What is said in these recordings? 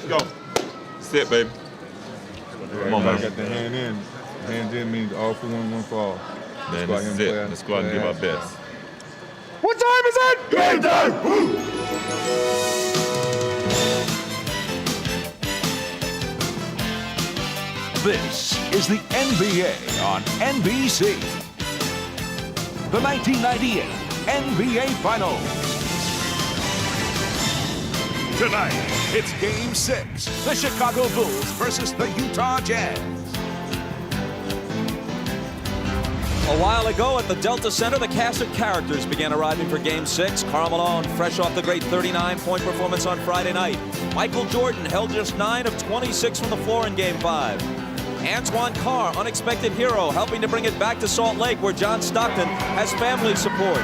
Go. Sit, baby. Come on, man. Got the hand in. Hands in means all for one, one for all. Man, this is it. Let's go out and give our best. What time is it? Game time! This is the NBA on NBC. The 1998 NBA Finals. Tonight, it's Game 6. The Chicago Bulls versus the Utah Jazz. A while ago at the Delta Center, the cast of characters began arriving for Game 6. Karl Malone, fresh off the great 39-point performance on Friday night. Michael Jordan held just 9 of 26 from the floor in Game 5. Antoine Carr, unexpected hero, helping to bring it back to Salt Lake, where John Stockton has family support.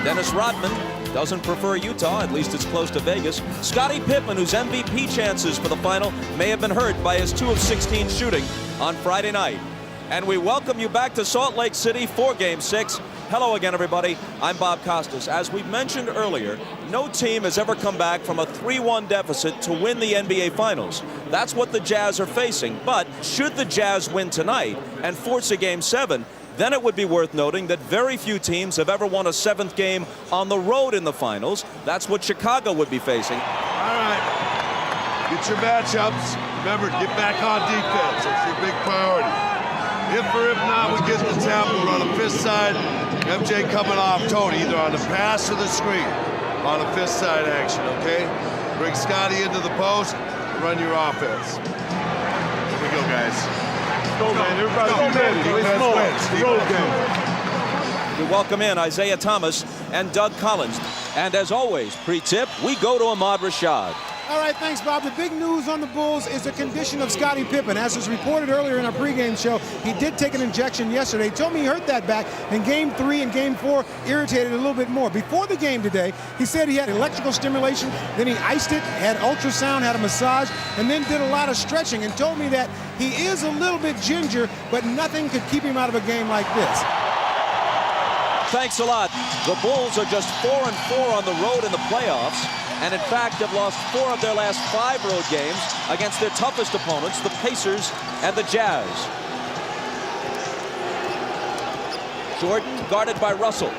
Dennis Rodman doesn't prefer Utah, at least it's close to Vegas. Scottie Pippen, whose MVP chances for the final may have been hurt by his 2 of 16 shooting on Friday night. And we welcome you back to Salt Lake City for Game 6. Hello again, everybody. I'm Bob Costas. As we mentioned earlier, no team has ever come back from a 3-1 deficit to win the NBA Finals. That's what the Jazz are facing. But should the Jazz win tonight and force a Game 7, then it would be worth noting that very few teams have ever won a 7th game on the road in the Finals. That's what Chicago would be facing. All right, get your matchups. Remember, get back on defense. That's your big priority. If or if not, we get the tap, we'll run a fist side. MJ coming off Tony, either on the pass or the screen. On a fist side action, okay? Bring Scottie into the post, run your offense. Here we go, guys. Go, man. Everybody be ready. We welcome in Isaiah Thomas and Doug Collins. And as always, pre-tip, we go to Ahmad Rashad. All right, thanks, Bob. The big news on the Bulls is the condition of Scottie Pippen. As was reported earlier in our pregame show, he did take an injection yesterday. He told me he hurt that back in Game 3 and Game 4, irritated a little bit more. Before the game today, he said he had electrical stimulation, then he iced it, had ultrasound, had a massage, and then did a lot of stretching and told me that he is a little bit ginger, but nothing could keep him out of a game like this. Thanks a lot. The Bulls are just 4-4 on the road in the playoffs, and in fact have lost 4 of their last 5 road games against their toughest opponents, the Pacers and the Jazz. Jordan guarded by Russell.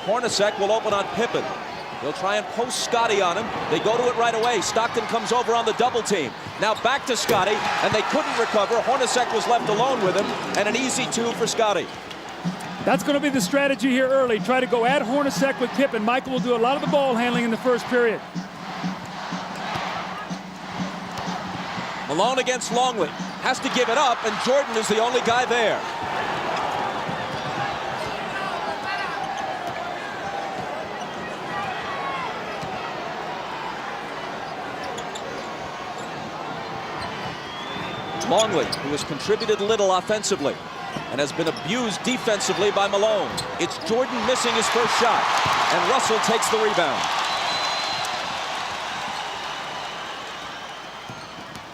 Hornacek will open on Pippen. He'll try and post Scottie on him. They go to it right away. Stockton comes over on the double team. Now back to Scottie, and they couldn't recover. Hornacek was left alone with him, and an easy 2 for Scottie. That's going to be the strategy here early. Try to go at Hornacek with Pippen. Michael will do a lot of the ball handling in the first period. Malone against Longley. Has to give it up, and Jordan is the only guy there. Longley, who has contributed little offensively and has been abused defensively by Malone. It's Jordan missing his first shot, and Russell takes the rebound.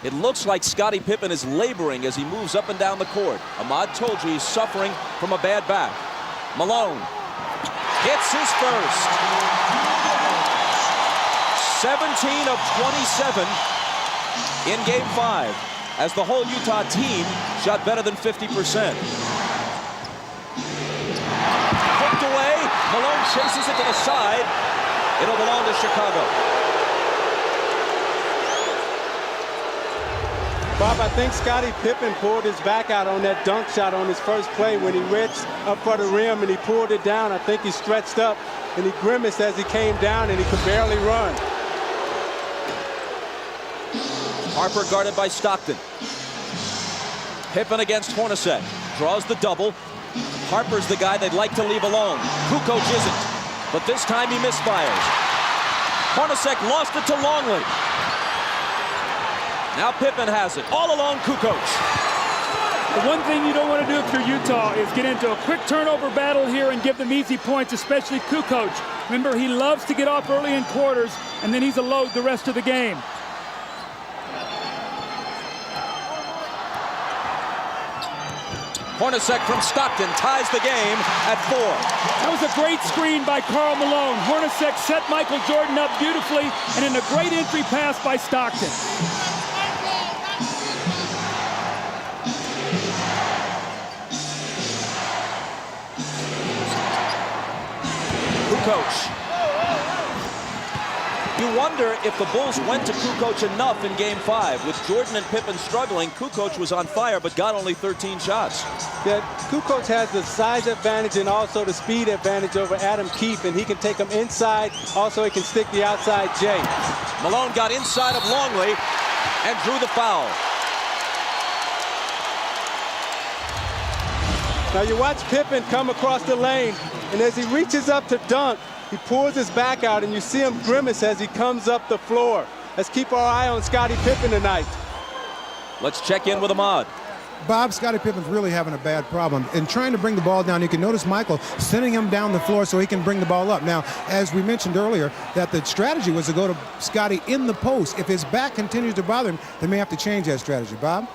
It looks like Scottie Pippen is laboring as he moves up and down the court. Ahmad told you he's suffering from a bad back. Malone hits his first. 17 of 27 in Game 5. As the whole Utah team shot better than 50%. Hooked away. Malone chases it to the side. It'll belong to Chicago. Bob, I think Scottie Pippen pulled his back out on that dunk shot on his first play when he reached up for the rim and he pulled it down. I think he stretched up and he grimaced as he came down and he could barely run. Harper guarded by Stockton. Pippen against Hornacek. Draws the double. Harper's the guy they'd like to leave alone. Kukoc isn't. But this time he misfires. Hornacek lost it to Longley. Now Pippen has it. All alone, Kukoc. The one thing you don't want to do if you're Utah is get into a quick turnover battle here and give them easy points, especially Kukoc. Remember, he loves to get off early in quarters, and then he's a load the rest of the game. Hornacek from Stockton ties the game at 4. That was a great screen by Karl Malone. Hornacek set Michael Jordan up beautifully, and in a great entry pass by Stockton. Kukoc. You wonder if the Bulls went to Kukoc enough in Game 5. With Jordan and Pippen struggling, Kukoc was on fire but got only 13 shots. Yeah, Kukoc has the size advantage and also the speed advantage over Adam Keefe, and he can take them inside. Also, he can stick the outside J. Malone got inside of Longley and drew the foul. Now you watch Pippen come across the lane, and as he reaches up to dunk, he pulls his back out, and you see him grimace as he comes up the floor. Let's keep our eye on Scottie Pippen tonight. Let's check in with Ahmad. Bob, Scottie Pippen's really having a bad problem. In trying to bring the ball down, you can notice Michael sending him down the floor so he can bring the ball up. Now, as we mentioned earlier, that the strategy was to go to Scottie in the post. If his back continues to bother him, they may have to change that strategy. Bob?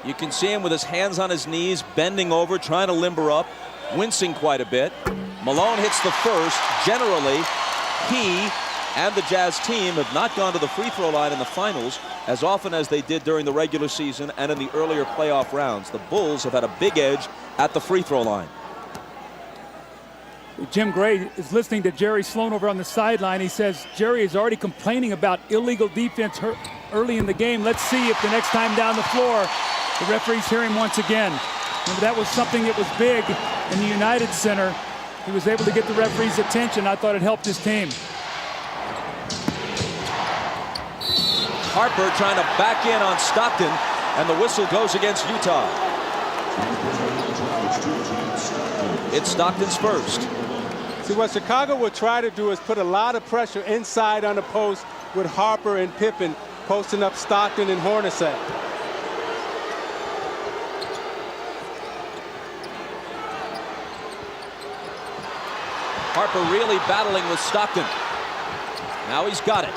You can see him with his hands on his knees, bending over, trying to limber up, wincing quite a bit. Malone hits the first. Generally, he and the Jazz team have not gone to the free throw line in the finals as often as they did during the regular season and in the earlier playoff rounds. The Bulls have had a big edge at the free throw line. Jim Gray is listening to Jerry Sloan over on the sideline. He says Jerry is already complaining about illegal defense early in the game. Let's see if the next time down the floor, the referees hear him once again. Remember, that was something that was big in the United Center. He was able to get the referee's attention. I thought it helped his team. Harper trying to back in on Stockton, and the whistle goes against Utah. It's Stockton's first. See, what Chicago will try to do is put a lot of pressure inside on the post with Harper and Pippen posting up Stockton and Hornacek. Harper really battling with Stockton. Now he's got it.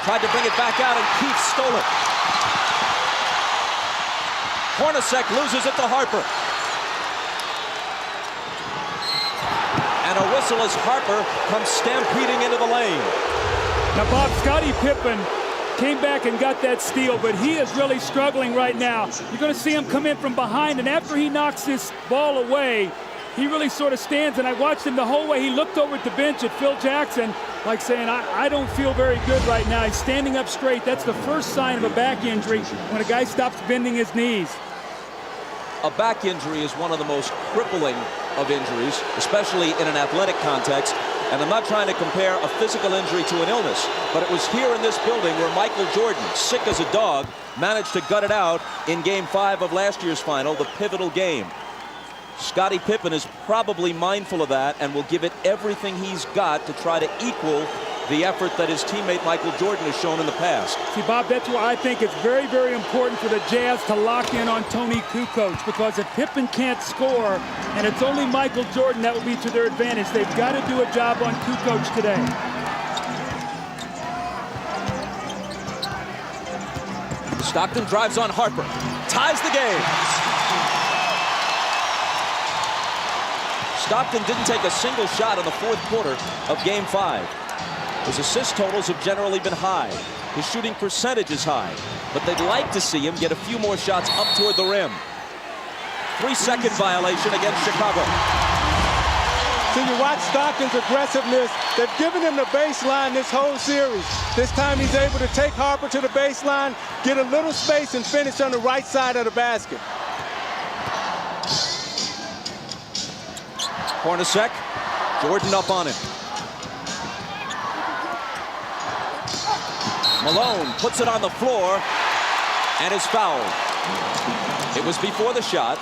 Tried to bring it back out, and Keefe stole it. Hornacek loses it to Harper. And a whistle as Harper comes stampeding into the lane. Now, Bob, Scottie Pippen came back and got that steal, but he is really struggling right now. You're going to see him come in from behind, and after he knocks this ball away, he really sort of stands, and I watched him the whole way. He looked over at the bench at Phil Jackson, like saying, I don't feel very good right now. He's standing up straight. That's the first sign of a back injury, when a guy stops bending his knees. A back injury is one of the most crippling of injuries, especially in an athletic context. And I'm not trying to compare a physical injury to an illness, but it was here in this building where Michael Jordan, sick as a dog, managed to gut it out in Game 5 of last year's final, the pivotal game. Scottie Pippen is probably mindful of that and will give it everything he's got to try to equal the effort that his teammate Michael Jordan has shown in the past. See, Bob, that's why I think it's very, very important for the Jazz to lock in on Tony Kukoc, because if Pippen can't score and it's only Michael Jordan, that will be to their advantage. They've got to do a job on Kukoc today. Stockton drives on Harper, ties the game. Stockton didn't take a single shot in the fourth quarter of Game 5. His assist totals have generally been high. His shooting percentage is high, but they'd like to see him get a few more shots up toward the rim. 3-second violation against Chicago. So you watch Stockton's aggressiveness. They've given him the baseline this whole series. This time he's able to take Harper to the baseline, get a little space, and finish on the right side of the basket. Hornacek, Jordan up on him. Malone puts it on the floor and is fouled. It was before the shot.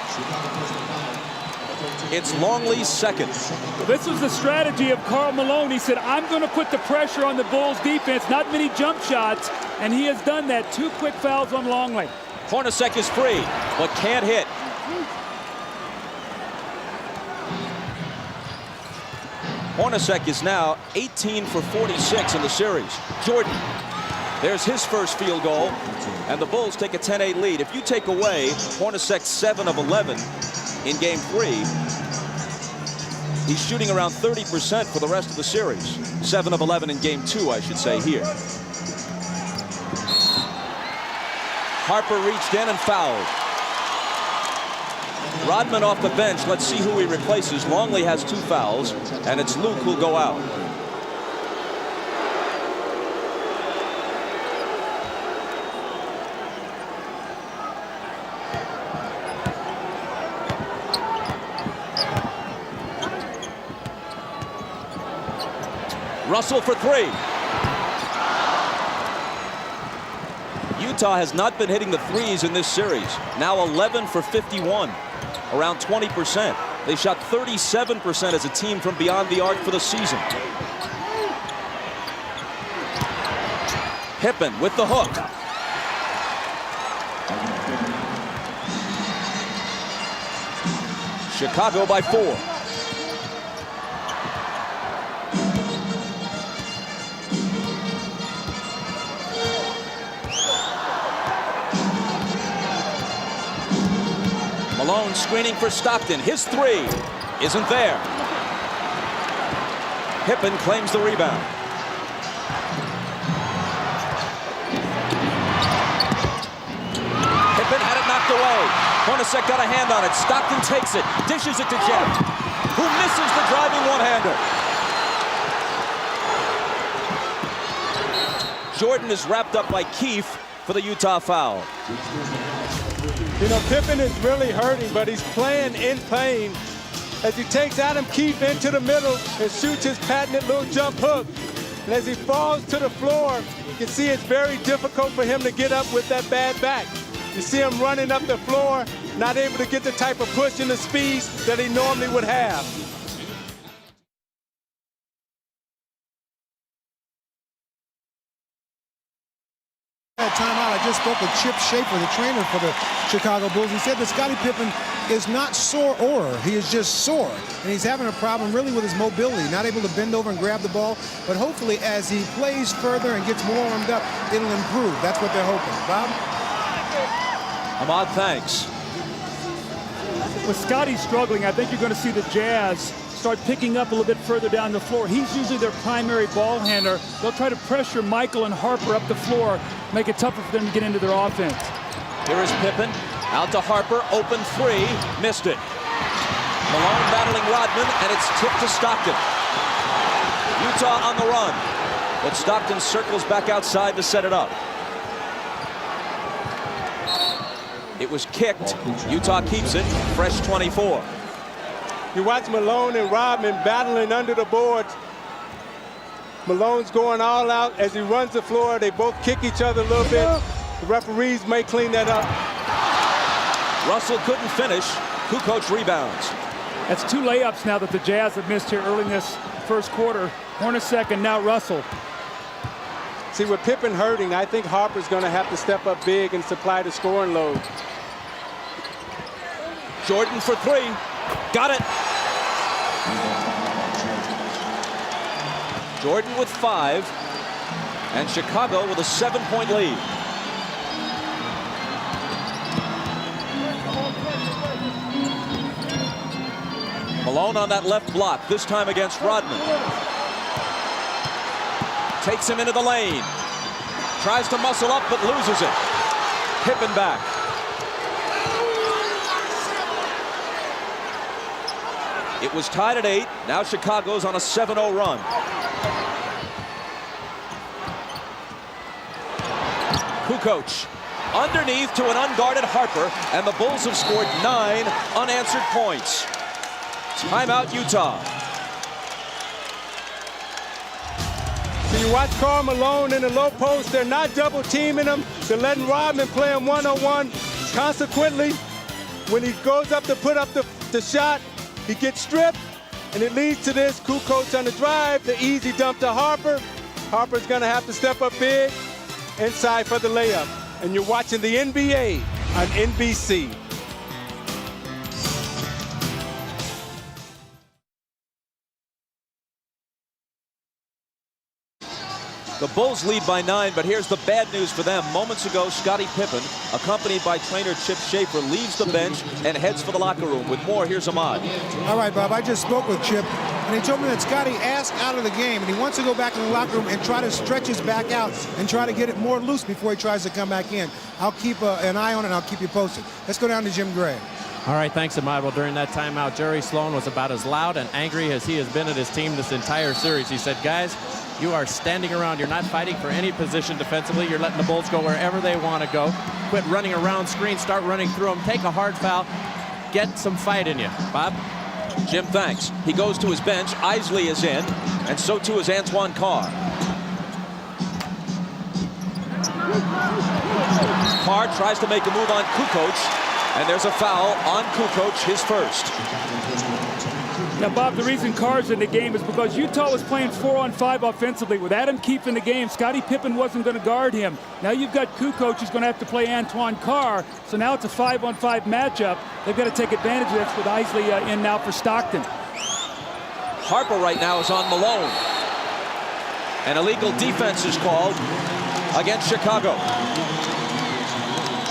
It's Longley's second. Well, this was the strategy of Karl Malone. He said, I'm going to put the pressure on the Bulls defense, not many jump shots, and he has done that. 2 quick fouls on Longley. Hornacek is free, but can't hit. Hornacek is now 18 for 46 in the series. Jordan, there's his first field goal, and the Bulls take a 10-8 lead. If you take away Hornacek's 7 of 11 in Game 3, he's shooting around 30% for the rest of the series. 7 of 11 in Game 2, I should say here. Harper reached in and fouled. Rodman off the bench. Let's see who he replaces. Longley has 2 fouls, and it's Luke who'll go out. Russell for 3. Utah has not been hitting the threes in this series. Now 11 for 51, around 20%. They shot 37% as a team from beyond the arc for the season. Pippen with the hook. Chicago by 4. Malone screening for Stockton. His 3 isn't there. Pippen claims the rebound. Pippen had it knocked away. Hornacek got a hand on it. Stockton takes it, dishes it to Jeff, who misses the driving one-hander. Jordan is wrapped up by Keefe for the Utah foul. You know, Pippen is really hurting, but he's playing in pain as he takes Adam Keefe into the middle and shoots his patented little jump hook. And as he falls to the floor, you can see it's very difficult for him to get up with that bad back. You see him running up the floor, not able to get the type of push and the speed that he normally would have. Timeout. I just spoke with Chip Schaefer, the trainer for the Chicago Bulls. He said that Scottie Pippen is not sore, he is just sore. And he's having a problem really with his mobility, not able to bend over and grab the ball. But hopefully as he plays further and gets more warmed up, it'll improve. That's what they're hoping. Bob? Ahmad, thanks. With Scottie struggling, I think you're going to see the Jazz start picking up a little bit further down the floor. He's usually their primary ball handler. They'll try to pressure Michael and Harper up the floor, make it tougher for them to get into their offense. Here is Pippen, out to Harper, open 3, missed it. Malone battling Rodman, and it's tipped to Stockton. Utah on the run, but Stockton circles back outside to set it up. It was kicked. Utah keeps it, fresh 24. You watch Malone and Rodman battling under the boards. Malone's going all out as he runs the floor. They both kick each other a little bit. The referees may clean that up. Russell couldn't finish. Kukoc rebounds. That's 2 layups now that the Jazz have missed here early in this first quarter. Hornacek and now Russell. See, with Pippen hurting, I think Harper's going to have to step up big and supply the scoring load. Jordan for 3. Got it. Jordan with 5. And Chicago with a 7-point lead. Malone on that left block, this time against Rodman. Takes him into the lane. Tries to muscle up, but loses it. Pippen back. It was tied at 8. Now Chicago's on a 7-0 run. Kukoc underneath to an unguarded Harper, and the Bulls have scored 9 unanswered points. Timeout, Utah. So you watch Karl Malone in the low post. They're not double teaming him. They're letting Rodman play him one-on-one. Consequently, when he goes up to put up the shot, he gets stripped, and it leads to this. Kukoc on the drive, the easy dump to Harper. Harper's going to have to step up big inside for the layup. And you're watching the NBA on NBC. The Bulls lead by 9, but here's the bad news for them. Moments ago, Scottie Pippen, accompanied by trainer Chip Schaefer, leaves the bench and heads for the locker room. With more, here's Ahmad. All right, Bob, I just spoke with Chip, and he told me that Scottie asked out of the game, and he wants to go back in the locker room and try to stretch his back out and try to get it more loose before he tries to come back in. I'll keep an eye on it, and I'll keep you posted. Let's go down to Jim Gray. All right, thanks, Ahmad. Well, during that timeout, Jerry Sloan was about as loud and angry as he has been at his team this entire series. He said, guys, you are standing around. You're not fighting for any position defensively. You're letting the Bulls go wherever they want to go. Quit running around screens. Start running through them. Take a hard foul. Get some fight in you. Bob? Jim, thanks. He goes to his bench. Isley is in, and so too is Antoine Carr. Carr tries to make a move on Kukoc, and there's a foul on Kukoc, his first. Now, Bob, the reason Carr's in the game is because Utah was playing 4-on-5 offensively. With Adam Keefe in the game, Scottie Pippen wasn't going to guard him. Now you've got Kukoc who's going to have to play Antoine Carr, so now it's a 5-on-5 matchup. They've got to take advantage of this with Isley in now for Stockton. Harper right now is on Malone. An illegal defense is called against Chicago.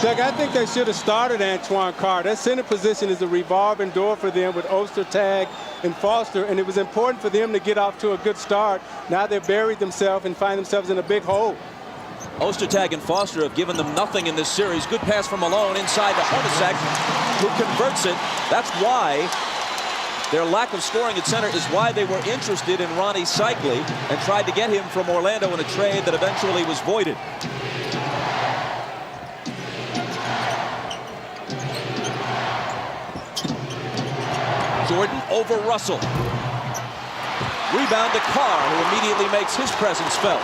Doug, I think they should have started Antoine Carr. That center position is a revolving door for them with Ostertag and Foster, and it was important for them to get off to a good start. Now they've buried themselves and find themselves in a big hole. Ostertag and Foster have given them nothing in this series. Good pass from Malone inside to Hornacek, who converts it. That's why their lack of scoring at center is why they were interested in Ronnie Cycli and tried to get him from Orlando in a trade that eventually was voided. Jordan over Russell. Rebound to Carr, who immediately makes his presence felt.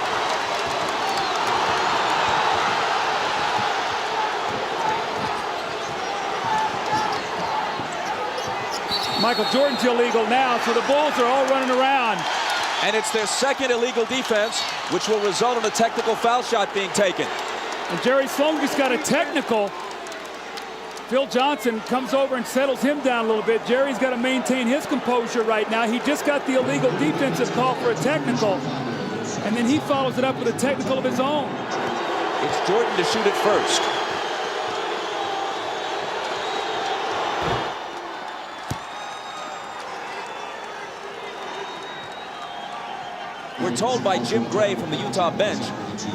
Michael Jordan's illegal now, so the Bulls are all running around. And it's their second illegal defense, which will result in a technical foul shot being taken. And Jerry Sloan just got a technical. Phil Johnson comes over and settles him down a little bit. Jerry's got to maintain his composure right now. He just got the illegal defensive call for a technical, and then he follows it up with a technical of his own. It's Jordan to shoot it first. We're told by Jim Gray from the Utah bench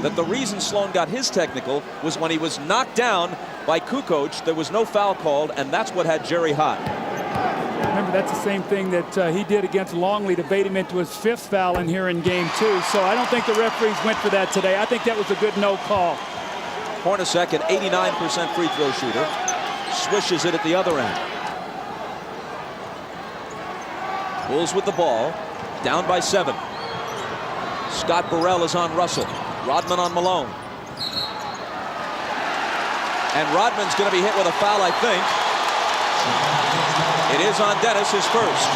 that the reason Sloan got his technical was when he was knocked down by Kukoc. There was no foul called, and that's what had Jerry hot. Remember, that's the same thing that he did against Longley to bait him into his fifth foul in here in game 2. So I don't think the referees went for that today. I think that was a good no call. Hornacek, an 89% free throw shooter, swishes it at the other end. Bulls with the ball, down by 7. Scott Burrell is on Russell. Rodman on Malone. And Rodman's going to be hit with a foul, I think. It is on Dennis, his first.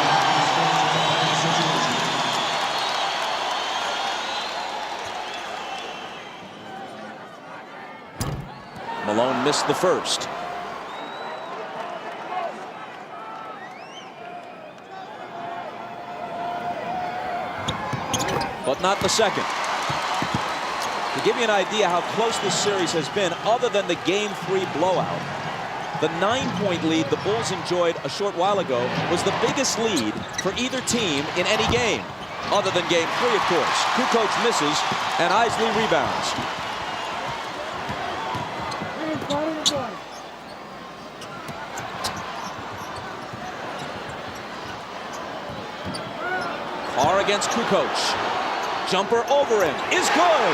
Malone missed the first. But not the second. To give you an idea how close this series has been, other than the Game 3 blowout, the 9-point lead the Bulls enjoyed a short while ago was the biggest lead for either team in any game, other than Game 3, of course. Kukoc misses, and Isley rebounds. Carr against Kukoc. Jumper over him is good.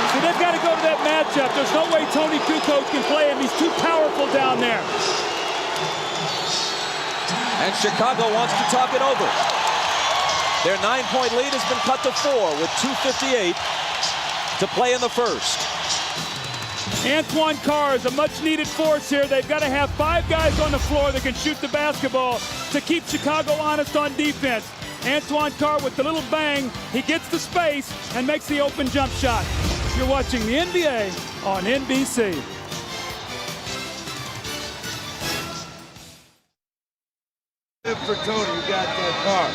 So they've got to go to that matchup. There's no way Tony Kukoc can play him. He's too powerful down there. And Chicago wants to talk it over. Their 9-point lead has been cut to 4 with 2:58 to play in the first. Antoine Carr is a much-needed force here. They've got to have 5 guys on the floor that can shoot the basketball to keep Chicago honest on defense. Antoine Carr with the little bang, he gets the space and makes the open jump shot. You're watching the NBA on NBC. For Tony, you got Carr.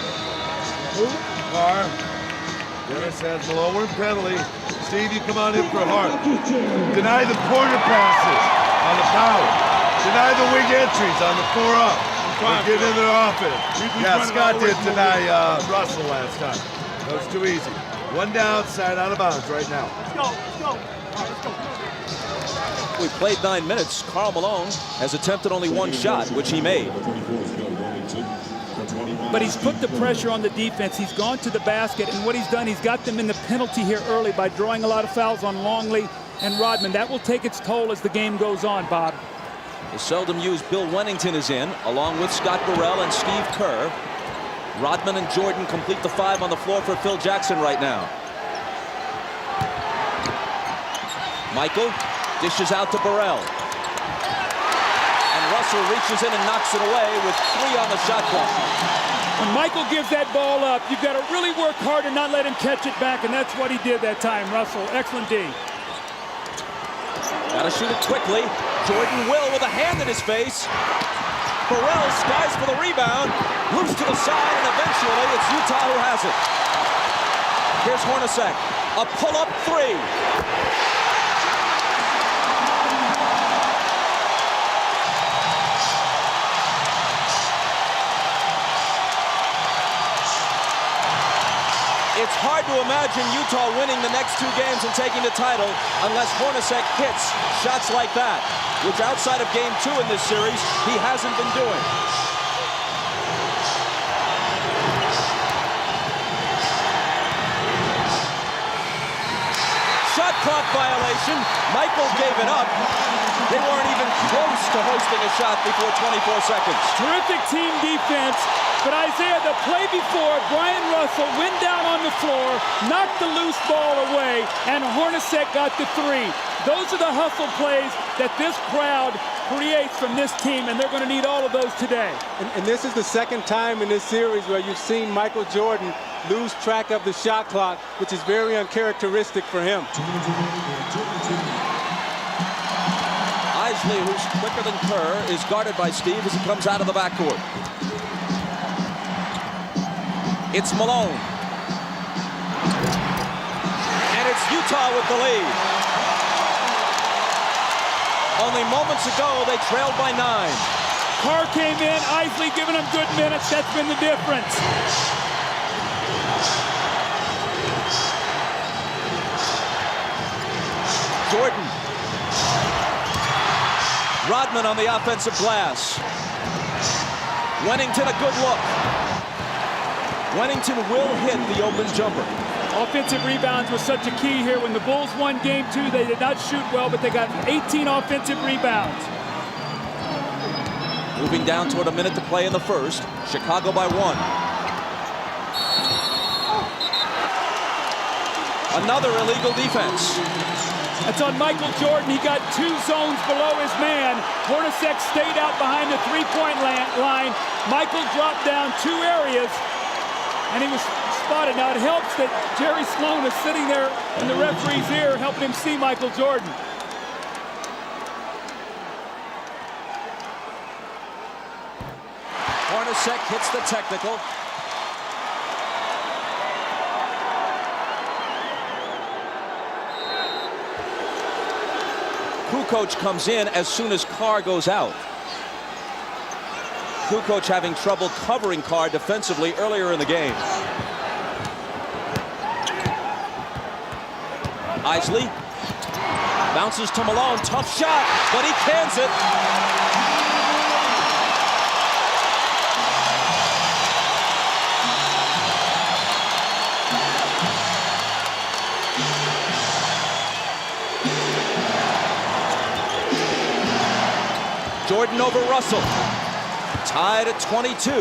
Carr. Dennis has the lower penalty. Steve, you come on in for Hart. Deny the corner passes on the power. Deny the wing entries on the 4-up. Get in their offense. Yeah, Scott did deny Russell last time. That was too easy. One downside, out of bounds right now. Let's go. All right, let's go. We played 9 minutes. Karl Malone has attempted only 1 shot, which he made. But he's put the pressure on the defense. He's gone to the basket, and what he's done, he's got them in the penalty here early by drawing a lot of fouls on Longley and Rodman. That will take its toll as the game goes on, Bob. The seldom used Bill Wennington is in, along with Scott Burrell and Steve Kerr. Rodman and Jordan complete the 5 on the floor for Phil Jackson right now. Michael dishes out to Burrell. And Russell reaches in and knocks it away with 3 on the shot clock. When Michael gives that ball up, you've got to really work hard and not let him catch it back, and that's what he did that time, Russell. Excellent D. Got to shoot it quickly. Jordan will with a hand in his face. Burrell skies for the rebound. Loose to the side, and eventually it's Utah who has it. Here's Hornacek. A pull-up 3. It's hard to imagine Utah winning the next 2 games and taking the title unless Hornacek hits shots like that, which outside of game 2 in this series, he hasn't been doing. Shot clock violation. Michael gave it up. They weren't even close to hosting a shot before 24 seconds. Terrific team defense. But Isaiah, the play before, Brian Russell went down on the floor, knocked the loose ball away, and Hornacek got the 3. Those are the hustle plays that this crowd creates from this team, and they're going to need all of those today. And this is the second time in this series where you've seen Michael Jordan lose track of the shot clock, which is very uncharacteristic for him. Isley, who's quicker than Kerr, is guarded by Steve as he comes out of the backcourt. It's Malone. And it's Utah with the lead. Only moments ago, they trailed by 9. Carr came in, Isley giving him good minutes. That's been the difference. Jordan. Rodman on the offensive glass. Wennington, a good look. Wennington will hit the open jumper. Offensive rebounds was such a key here. When the Bulls won game 2, they did not shoot well, but they got 18 offensive rebounds. Moving down toward a minute to play in the first. Chicago by 1. Another illegal defense. That's on Michael Jordan. He got 2 zones below his man. Hornacek stayed out behind the 3-point line. Michael dropped down 2 areas, and he was spotted. Now it helps that Jerry Sloan is sitting there in the referee's ear helping him see Michael Jordan. Hornacek hits the technical. Kukoc comes in as soon as Carr goes out. Kukoc having trouble covering Carr defensively earlier in the game. Isley bounces to Malone. Tough shot, but he cans it. Jordan over Russell. Tied at 22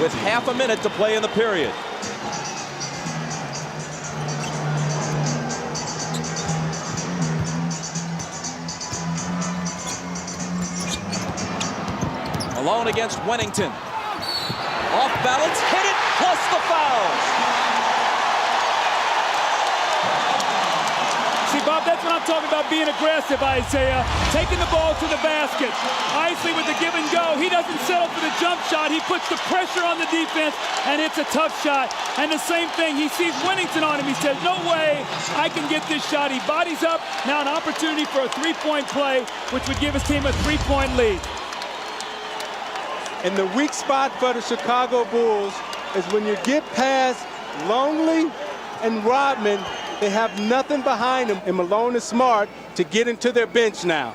with half a minute to play in the period. Malone against Wennington. Off balance, hit it, plus the foul. See, Bob, that's what I'm talking about, being aggressive, Isaiah. Taking the ball to the basket. Isley with the give and go. He doesn't settle for the jump shot. He puts the pressure on the defense, and it's a tough shot. And the same thing, he sees Wennington on him. He says, no way I can get this shot. He bodies up. Now an opportunity for a 3-point play, which would give his team a 3-point lead. And the weak spot for the Chicago Bulls is when you get past Longley and Rodman, they have nothing behind them. And Malone is smart. to get into their bench now.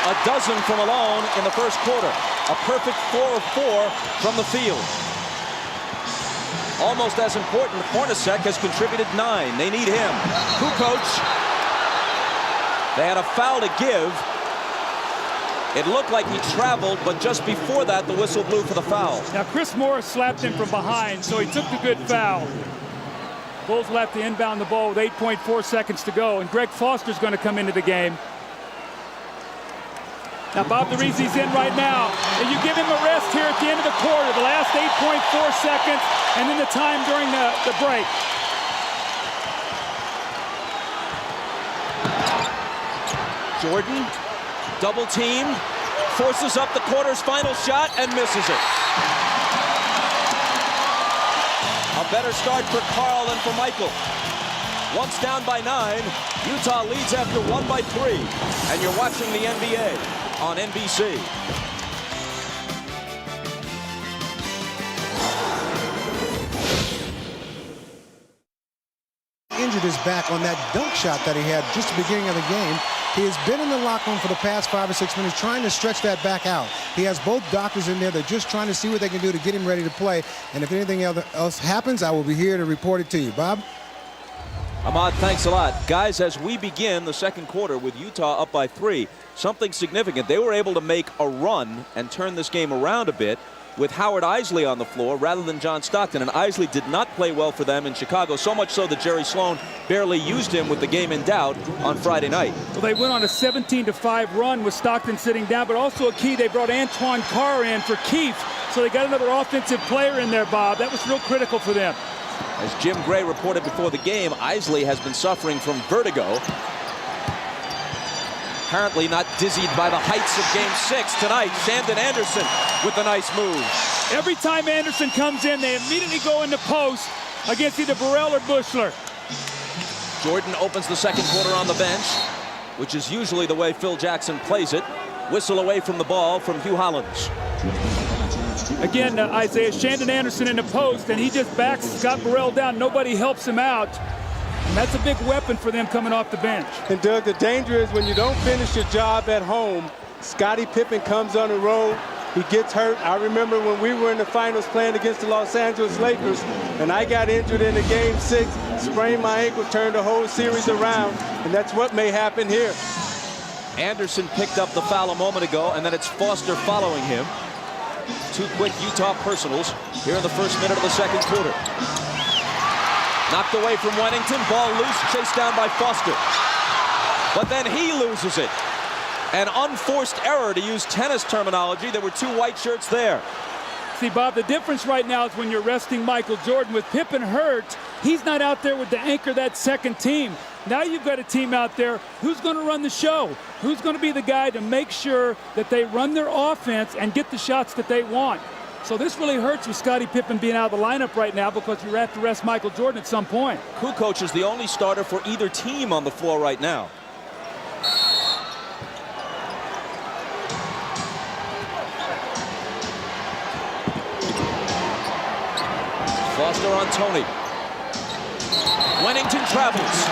A dozen from Malone in the first quarter. A perfect 4 of 4 from the field. Almost as important, Hornacek has contributed 9. They need him. Kukoc. They had a foul to give. It looked like he traveled, but just before that, the whistle blew for the foul. Now, Chris Morris slapped him from behind, so he took the good foul. Bulls will have to inbound the ball with 8.4 seconds to go, and Greg Foster's going to come into the game. Now, Bob, the reason he's in right now, and you give him a rest here at the end of the quarter, the last 8.4 seconds, and then the time during the break. Jordan, double teamed, forces up the quarter's final shot and misses it. A better start for Carl than for Michael. Once down by 9, Utah leads after 1 by 3. And you're watching the NBA on NBC. Injured his back on that dunk shot that he had just at the beginning of the game. He has been in the locker room for the past 5 or 6 minutes trying to stretch that back out. He has both doctors in there. They're just trying to see what they can do to get him ready to play. And if anything else happens, I will be here to report it to you. Bob? Ahmad, thanks a lot. Guys, as we begin the second quarter with Utah up by 3, something significant. They were able to make a run and turn this game around a bit with Howard Isley on the floor rather than John Stockton. And Isley did not play well for them in Chicago, so much so that Jerry Sloan barely used him with the game in doubt on Friday night. Well, they went on a 17-5 run with Stockton sitting down, but also a key, they brought Antoine Carr in for Keefe. So they got another offensive player in there, Bob. That was real critical for them. As Jim Gray reported before the game, Isley has been suffering from vertigo. Apparently not dizzied by the heights of Game 6 tonight. Shandon Anderson with a nice move. Every time Anderson comes in, they immediately go into post against either Burrell or Bushler. Jordan opens the second quarter on the bench, which is usually the way Phil Jackson plays it. Whistle away from the ball from Hugh Hollins. Again, Isaiah, Shandon Anderson in the post, and he just backs Scott Burrell down. Nobody helps him out. And that's a big weapon for them coming off the bench. And Doug, the danger is when you don't finish your job at home, Scottie Pippen comes on the road, he gets hurt. I remember when we were in the finals playing against the Los Angeles Lakers, and I got injured in the Game 6, sprained my ankle, turned the whole series around, and that's what may happen here. Anderson picked up the foul a moment ago, and then it's Foster following him. 2 quick Utah personals here in the first minute of the second quarter. Knocked away from Wennington, ball loose, chased down by Foster. But then he loses it. An unforced error, to use tennis terminology. There were 2 white shirts there. See, Bob, the difference right now is when you're resting Michael Jordan. With Pippen hurt, he's not out there with the anchor that second team. Now you've got a team out there. Who's going to run the show? Who's going to be the guy to make sure that they run their offense and get the shots that they want? So this really hurts with Scottie Pippen being out of the lineup right now because you have to rest Michael Jordan at some point. Kukoc is the only starter for either team on the floor right now. Foster on Tony. Wennington travels.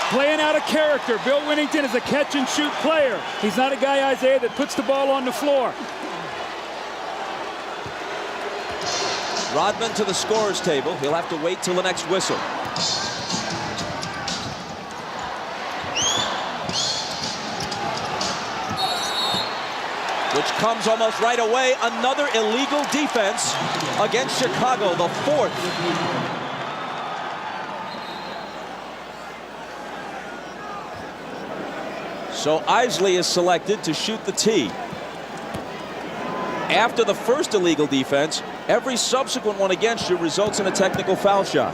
Playing out of character. Bill Wennington is a catch-and-shoot player. He's not a guy, Isaiah, that puts the ball on the floor. Rodman to the scorer's table. He'll have to wait till the next whistle. Which comes almost right away. Another illegal defense against Chicago, the 4th. So Isley is selected to shoot the tee. After the first illegal defense, every subsequent one against you results in a technical foul shot.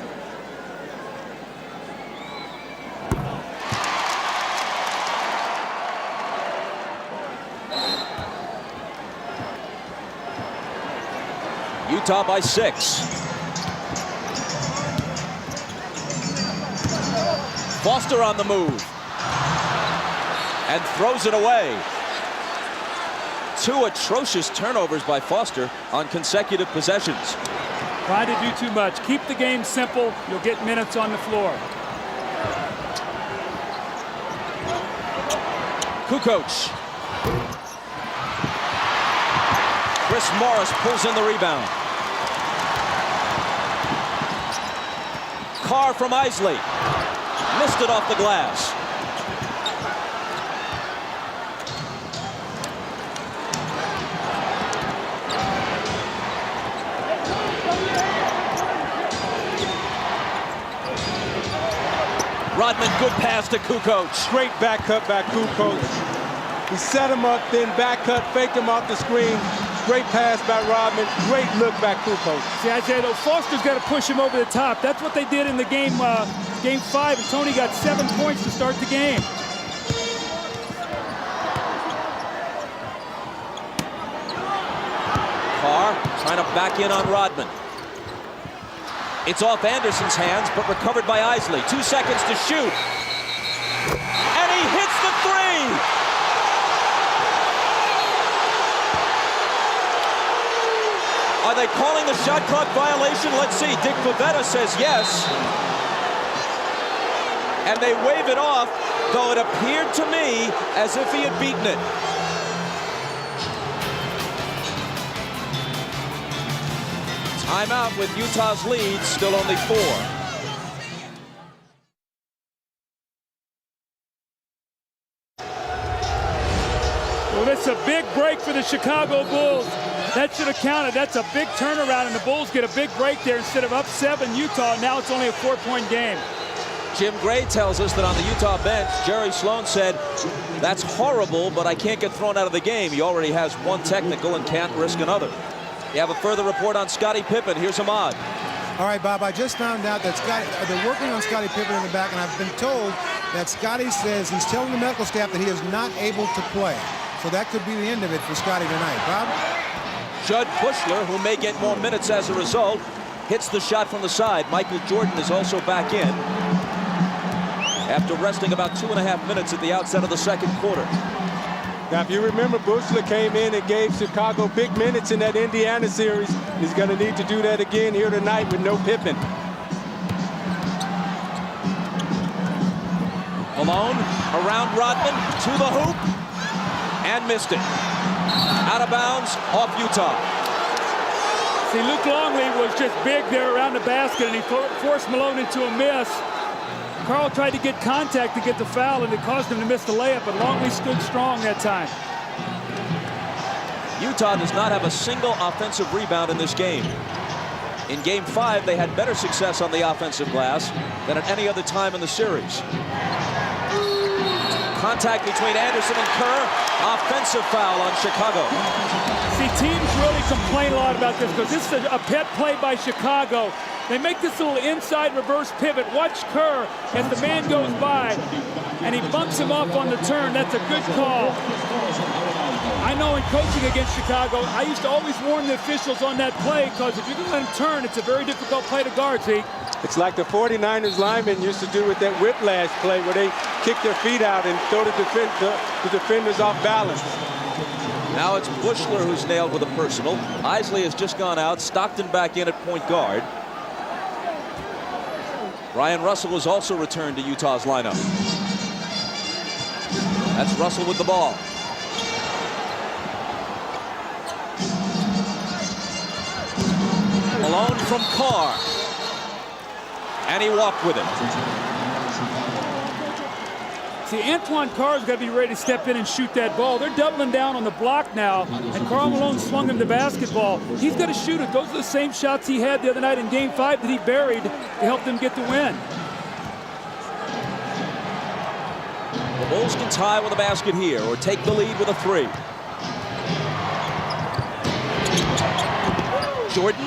Utah by 6. Foster on the move. And throws it away. 2 atrocious turnovers by Foster on consecutive possessions. Trying to do too much. Keep the game simple. You'll get minutes on the floor. Kukoc. Chris Morris pulls in the rebound. Carr from Isley. Missed it off the glass. Rodman, good pass to Kukoc. Great back cut by Kukoc. He set him up, then back cut, faked him off the screen. Great pass by Rodman. Great look by Kukoc. See, Isaiah, though, Foster's got to push him over the top. That's what they did in the game 5, and Tony got 7 points to start the game. Carr trying to back in on Rodman. It's off Anderson's hands, but recovered by Isley. 2 seconds to shoot. And he hits the three! Are they calling the shot clock violation? Let's see. Dick Pavetta says yes. And they wave it off, though it appeared to me as if he had beaten it. Timeout with Utah's lead, still only 4. Well, that's a big break for the Chicago Bulls. That should have counted. That's a big turnaround, and the Bulls get a big break there. Instead of up 7 Utah, now it's only a 4-point game. Jim Gray tells us that on the Utah bench, Jerry Sloan said, that's horrible, but I can't get thrown out of the game. He already has 1 technical and can't risk another. You have a further report on Scottie Pippen. Here's Ahmad. All right, Bob, I just found out that they're working on Scottie Pippen in the back, and I've been told that Scottie says he's telling the medical staff that he is not able to play. So that could be the end of it for Scottie tonight. Bob? Judd Bushler, who may get more minutes as a result, hits the shot from the side. Michael Jordan is also back in after resting about 2.5 minutes at the outset of the second quarter. Now, if you remember, Bushler came in and gave Chicago big minutes in that Indiana series. He's going to need to do that again here tonight with no Pippen. Malone around Rodman to the hoop and missed it. Out of bounds off Utah. See, Luke Longley was just big there around the basket, and he forced Malone into a miss. Carl tried to get contact to get the foul, and it caused him to miss the layup, but Longley stood strong that time. Utah does not have a single offensive rebound in this game. In Game 5, they had better success on the offensive glass than at any other time in the series. Contact between Anderson and Kerr. Offensive foul on Chicago. See, teams really complain a lot about this because this is a pet play by Chicago. They make this little inside reverse pivot. Watch Kerr as the man goes by, and he bumps him off on the turn. That's a good call. I know in coaching against Chicago, I used to always warn the officials on that play because if you can let him turn, it's a very difficult play to guard, see? It's like the 49ers linemen used to do with that whiplash play where they kick their feet out and throw the defenders off balance. Now it's Bushler who's nailed with a personal. Isley has just gone out. Stockton back in at point guard. Ryan Russell has also returned to Utah's lineup. That's Russell with the ball. Malone from Carr. And he walked with it. See, Antoine Carr's got to be ready to step in and shoot that ball. They're doubling down on the block now, and Karl Malone swung him the basketball. He's got to shoot it. Those are the same shots he had the other night in Game 5 that he buried to help them get the win. The Bulls can tie with a basket here or take the lead with a 3. Jordan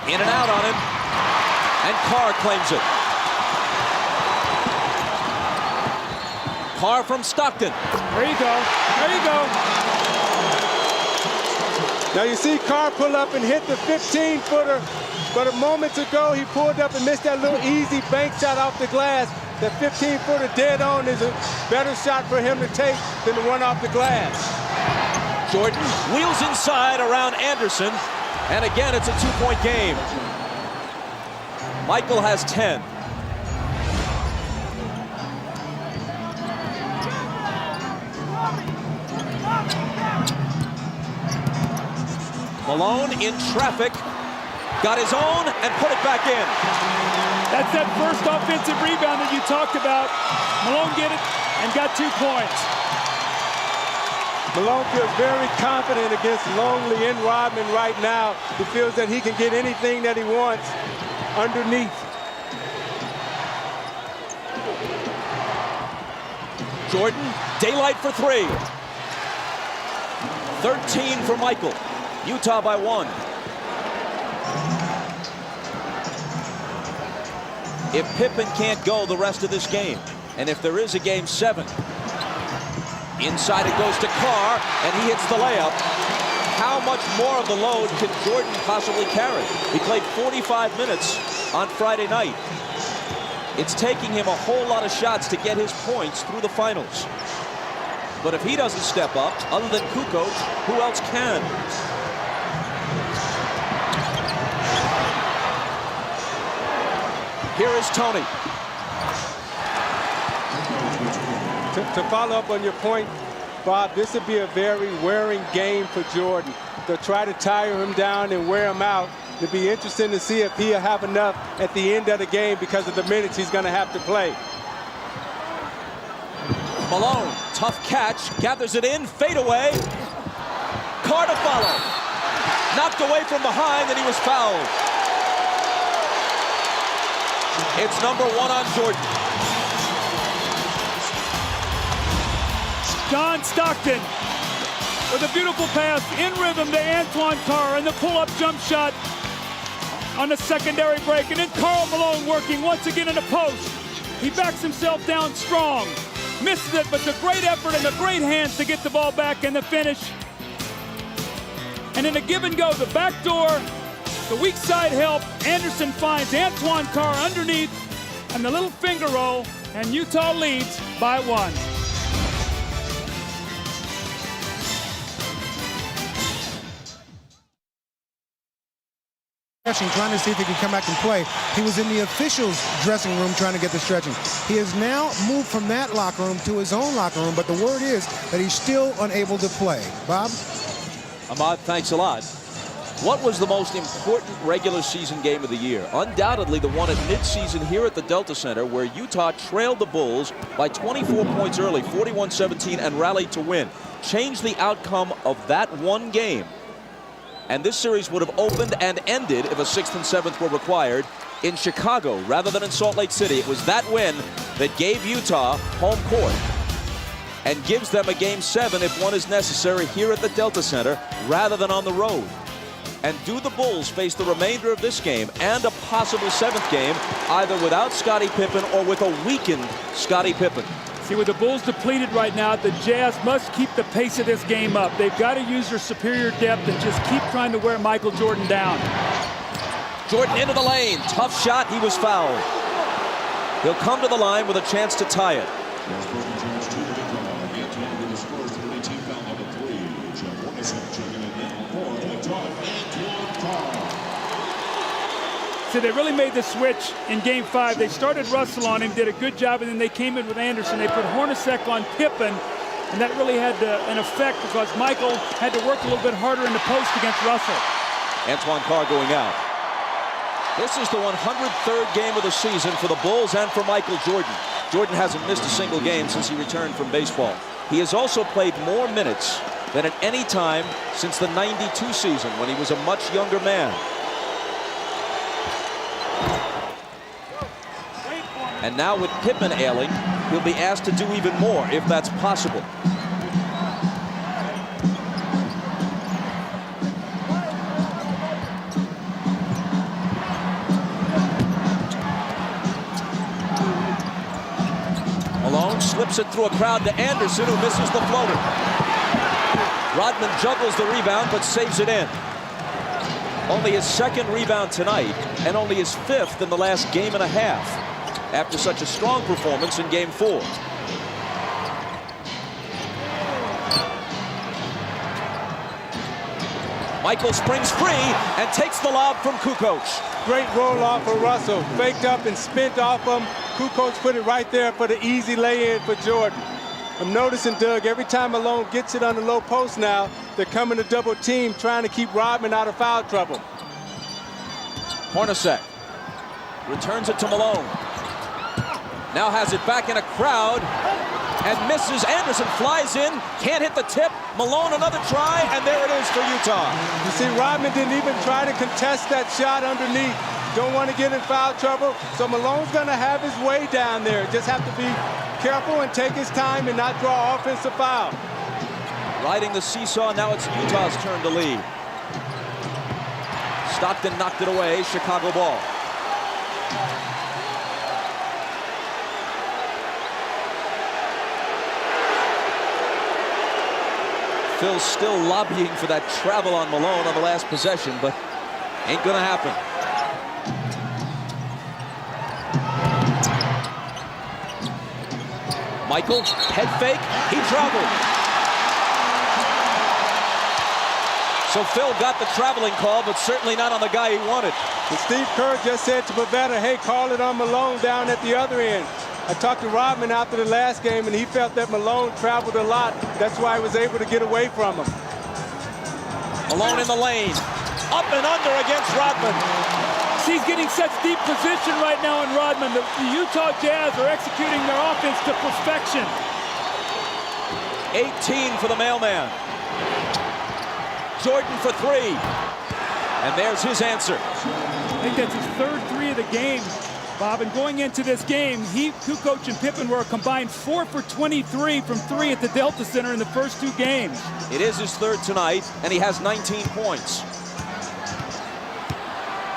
in and out on him, and Carr claims it. Carr from Stockton. There you go. There you go. Now you see Carr pull up and hit the 15-footer, but a moment ago he pulled up and missed that little easy bank shot off the glass. That 15-footer dead on is a better shot for him to take than the one off the glass. Jordan wheels inside around Anderson, and again it's a 2-point game. Michael has 10. Malone in traffic, got his own and put it back in. That's that first offensive rebound that you talked about. Malone get it and got 2 points. Malone feels very confident against Longley and Rodman right now. He feels that he can get anything that he wants underneath. Jordan, daylight for 3. 13 for Michael. Utah by 1. If Pippen can't go the rest of this game, and if there is a game 7, inside it goes to Carr, and he hits the layup. How much more of the load can Jordan possibly carry? He played 45 minutes on Friday night. It's taking him a whole lot of shots to get his points through the finals. But if he doesn't step up, other than Kukoc, who else can? Here is Tony. To follow up on your point, Bob, this would be a very wearing game for Jordan. They'll try to tire him down and wear him out. It'll be interesting to see if he'll have enough at the end of the game because of the minutes he's going to have to play. Malone, tough catch, gathers it in, fade away. Carr to follow. Knocked away from behind, and he was fouled. It's number 1 on Jordan. John Stockton with a beautiful pass in rhythm to Antoine Carr, and the pull-up jump shot on the secondary break. And then Karl Malone working once again in the post. He backs himself down strong. Misses it, but the great effort and the great hands to get the ball back and the finish. And in a give and go, the back door, the weak side help. Anderson finds Antoine Carr underneath, and the little finger roll, and Utah leads by 1. Trying to see if he can come back and play. He was in the officials' dressing room trying to get the stretching. He has now moved from that locker room to his own locker room, but the word is that he's still unable to play. Bob? Ahmad, thanks a lot. What was the most important regular season game of the year? Undoubtedly the one at midseason here at the Delta Center, where Utah trailed the Bulls by 24 points early, 41-17, and rallied to win. Changed the outcome of that one game. And this series would have opened and ended if a 6th and 7th were required in Chicago rather than in Salt Lake City. It was that win that gave Utah home court and gives them a game 7 if one is necessary here at the Delta Center rather than on the road. And do the Bulls face the remainder of this game and a possible 7th game either without Scottie Pippen or with a weakened Scottie Pippen? See, with the Bulls depleted right now, the Jazz must keep the pace of this game up. They've got to use their superior depth and just keep trying to wear Michael Jordan down. Jordan into the lane. Tough shot. He was fouled. He'll come to the line with a chance to tie it. So they really made the switch in game 5. They started Russell on him, did a good job, and then they came in with Anderson. They put Hornacek on Pippen, and that really had an effect because Michael had to work a little bit harder in the post against Russell. Antoine Carr going out. This is the 103rd game of the season for the Bulls and for Michael Jordan. Jordan hasn't missed a single game since he returned from baseball. He has also played more minutes than at any time since the '92 season when he was a much younger man. And now with Pippen ailing, he'll be asked to do even more if that's possible. Malone slips it through a crowd to Anderson, who misses the floater. Rodman juggles the rebound but saves it in. Only his 2nd rebound tonight and only his 5th in the last game and a half after such a strong performance in game 4. Michael springs free and takes the lob from Kukoc. Great roll off for Russell. Faked up and spent off him. Kukoc put it right there for the easy lay-in for Jordan. I'm noticing, Doug, every time Malone gets it on the low post now, They're coming to double team, trying to keep Rodman out of foul trouble. Hornacek returns it to Malone. Now has it back in a crowd and misses. Anderson flies in, can't hit the tip. Malone another try, and there it is for Utah. You see, Rodman didn't even try to contest that shot underneath. Don't want to get in foul trouble, so Malone's going to have his way down there. Just have to be careful and take his time and not draw offensive foul. Riding the seesaw, now it's Utah's turn to lead. Stockton knocked it away, Chicago ball. Phil's still lobbying for that travel on Malone on the last possession, but ain't gonna happen. Michael, head fake, he traveled. So Phil got the traveling call, but certainly not on the guy he wanted. And Steve Kerr just said to Pavetta, hey, call it on Malone down at the other end. I talked to Rodman after the last game, and he felt that Malone traveled a lot. That's why he was able to get away from him. Malone in the lane. Up and under against Rodman. He's getting such deep position right now in Rodman. The Utah Jazz are executing their offense to perfection. 18 for the mailman. Jordan for three. And there's his answer. I think that's his third three of the game, Bob. And going into this game, Kukoc and Pippen were a combined 4 for 23 from three at the Delta Center in the first two games. It is his third tonight, and he has 19 points.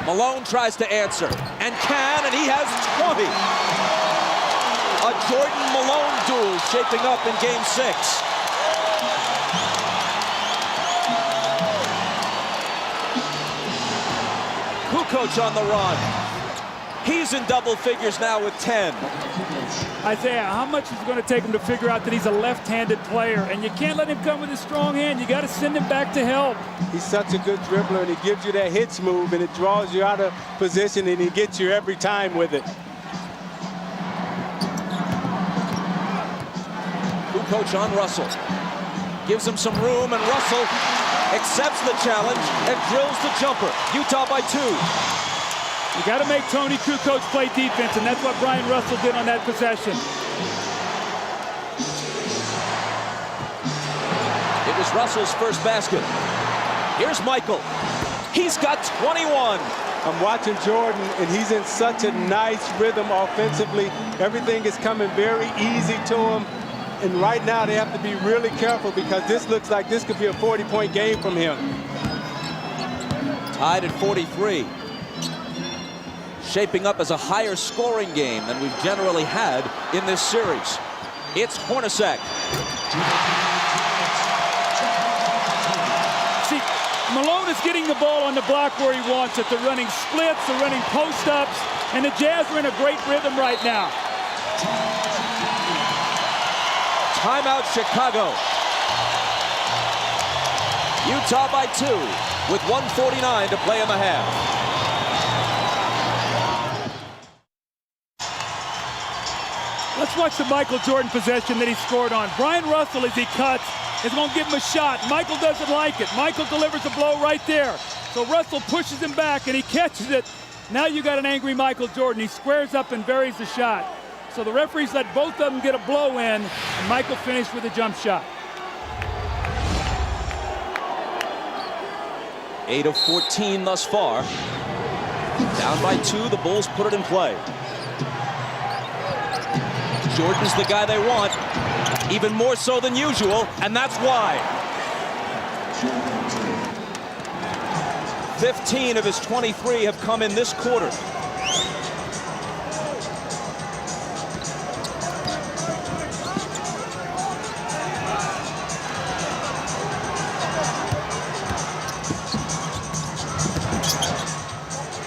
Malone tries to answer, and can, and he has 20. A Jordan-Malone duel shaping up in Game 6. Kukoc on the run. He's in double figures now with 10. Isaiah, how much is it going to take him to figure out that he's a left-handed player? And you can't let him come with a strong hand. You got to send him back to help. He's such a good dribbler, and he gives you that hitch move, and it draws you out of position, and he gets you every time with it. Kukoc on Russell. Gives him some room, and Russell accepts the challenge and drills the jumper. Utah by 2. You got to make Tony Kukoc play defense, and that's what Brian Russell did on that possession. It was Russell's first basket. Here's Michael. He's got 21. I'm watching Jordan, and he's in such a nice rhythm offensively. Everything is coming very easy to him. And right now, they have to be really careful because this looks like this could be a 40-point game from him. Tied at 43. Shaping up as a higher scoring game than we've generally had in this series. It's Hornacek. See, Malone is getting the ball on the block where he wants it. They're running splits, they're running post-ups, and the Jazz are in a great rhythm right now. Timeout, Chicago. Utah by 2 with 1:49 to play in the half. Let's watch the Michael Jordan possession that he scored on. Brian Russell, as he cuts, is going to give him a shot. Michael doesn't like it. Michael delivers a blow right there. So Russell pushes him back, and he catches it. Now you got an angry Michael Jordan. He squares up and buries the shot. So the referees let both of them get a blow in, and Michael finished with a jump shot. 8 of 14 thus far. Down by 2, the Bulls put it in play. Jordan's the guy they want, even more so than usual, and that's why. 15 of his 23 have come in this quarter.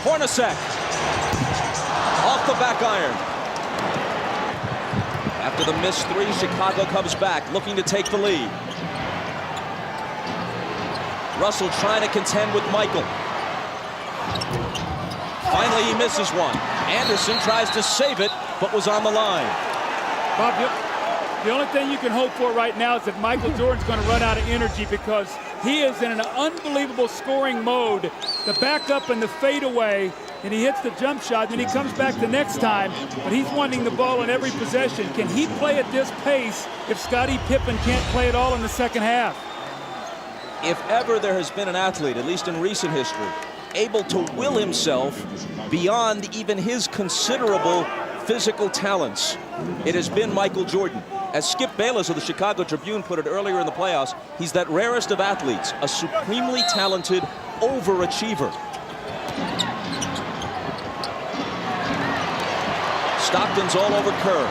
Hornacek off the back iron. After the missed 3, Chicago comes back, looking to take the lead. Russell trying to contend with Michael. Finally, he misses one. Anderson tries to save it, but was on the line. Bob, the only thing you can hope for right now is that Michael Jordan's going to run out of energy because He is in an unbelievable scoring mode. The backup and the fadeaway, and he hits the jump shot, then he comes back the next time, but he's wanting the ball in every possession. Can he play at this pace if Scottie Pippen can't play at all in the second half? If ever there has been an athlete, at least in recent history, able to will himself beyond even his considerable physical talents, it has been Michael Jordan. As Skip Bayless of the Chicago Tribune put it earlier in the playoffs, he's that rarest of athletes, a supremely talented overachiever. Stockton's all over Kerr.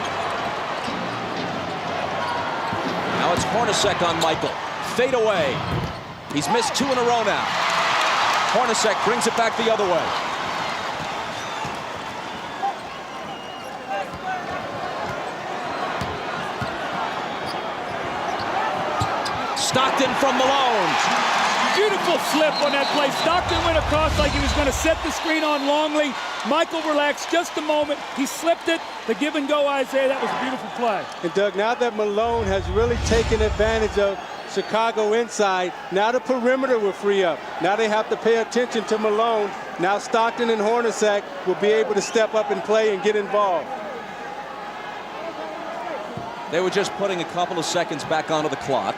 Now it's Hornacek on Michael. Fade away. He's missed 2 in a row now. Hornacek brings it back the other way. Stockton from Malone. Beautiful slip on that play. Stockton went across like he was going to set the screen on Longley. Michael relaxed just a moment. He slipped it. The give and go, Isaiah. That was a beautiful play. And Doug, now that Malone has really taken advantage of Chicago inside, now the perimeter will free up. Now they have to pay attention to Malone. Now Stockton and Hornacek will be able to step up and play and get involved. They were just putting a couple of seconds back onto the clock.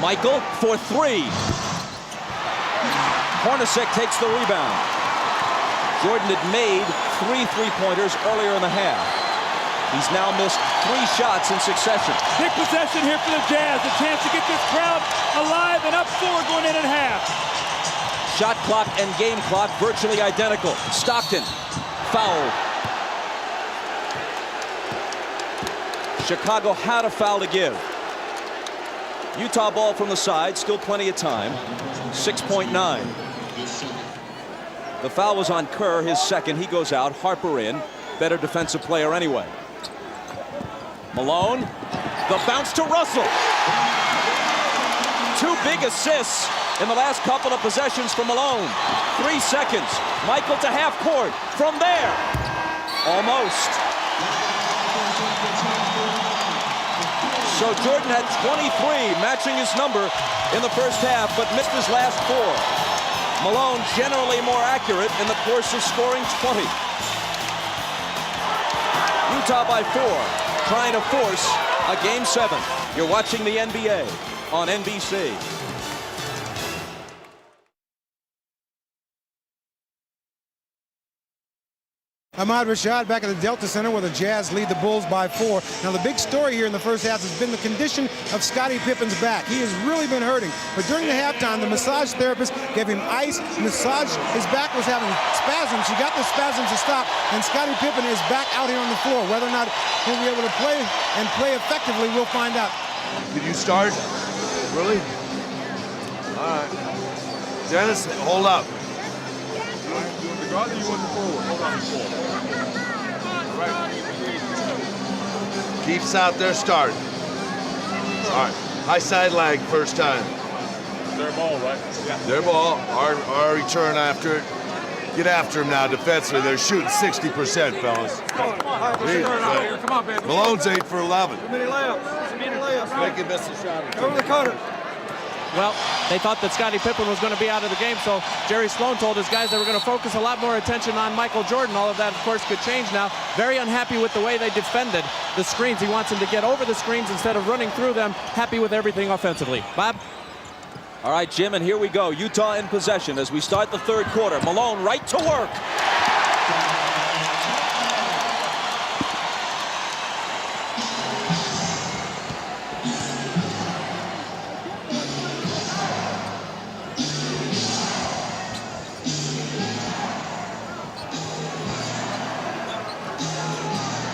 Michael for 3. Hornacek takes the rebound. Jordan had made 3 three-pointers earlier in the half. He's now missed 3 shots in succession. Big possession here for the Jazz. A chance to get this crowd alive and up 4 going in at half. Shot clock and game clock virtually identical. Stockton, foul. Chicago had a foul to give. Utah ball from the side, still plenty of time. 6.9. The foul was on Kerr, his second. He goes out. Harper in. Better defensive player anyway. Malone. The bounce to Russell. 2 big assists in the last couple of possessions for Malone. 3 seconds. Michael to half court. From there. Almost. So Jordan had 23, matching his number in the first half, but missed his last 4. Malone generally more accurate in the course of scoring 20. Utah by 4, trying to force a Game 7. You're watching the NBA on NBC. Ahmad Rashad back at the Delta Center where the Jazz lead the Bulls by 4. Now the big story here in the first half has been the condition of Scottie Pippen's back. He has really been hurting. But during the halftime, the massage therapist gave him ice, massaged. His back was having spasms. He got the spasms to stop, and Scottie Pippen is back out here on the floor. Whether or not he'll be able to play and play effectively, we'll find out. Did you start? Really? All right. Dennis, hold up. You want the forward? Hold on, forward. Right. Keith's out there starting. All right. High side lag first time. Their ball, right? Yeah. Their ball. Our return after it. Get after him now defensively. They're shooting 60%, fellas. Come on, man. Malone's 8 for 11. Too many layups. Make him miss a shot. Over the corner. Well, they thought that Scottie Pippen was going to be out of the game, so Jerry Sloan told his guys they were going to focus a lot more attention on Michael Jordan. All of that, of course, could change now. Very unhappy with the way they defended the screens. He wants them to get over the screens instead of running through them. Happy with everything offensively. Bob? All right, Jim, and here we go. Utah in possession as we start the third quarter. Malone right to work.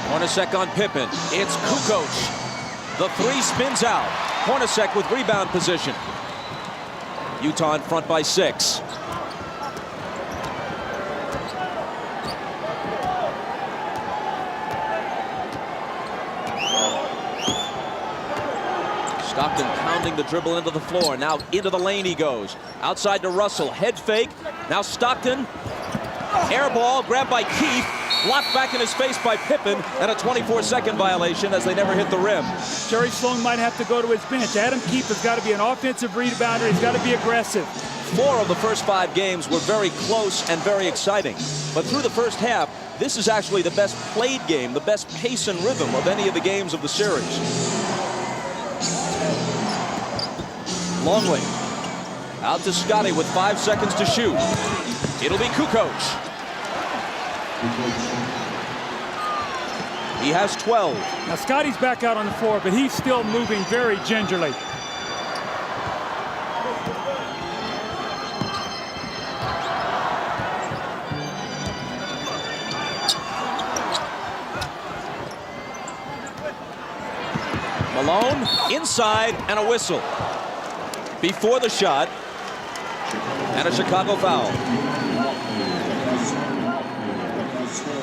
Hornacek on Pippen. It's Kukoc. The 3 spins out. Hornacek with rebound position. Utah in front by 6. Stockton pounding the dribble into the floor. Now into the lane he goes. Outside to Russell. Head fake. Now Stockton. Air ball grabbed by Keith. Blocked back in his face by Pippen, and a 24-second violation as they never hit the rim. Jerry Sloan might have to go to his bench. Adam Keefe has got to be an offensive rebounder. He's got to be aggressive. 4 of the first 5 games were very close and very exciting. But through the first half, this is actually the best played game, the best pace and rhythm of any of the games of the series. Longley out to Scotty with 5 seconds to shoot. It'll be Kukoc. He has 12. Now Scotty's back out on the floor, but he's still moving very gingerly. Malone inside and a whistle before the shot, and a Chicago foul.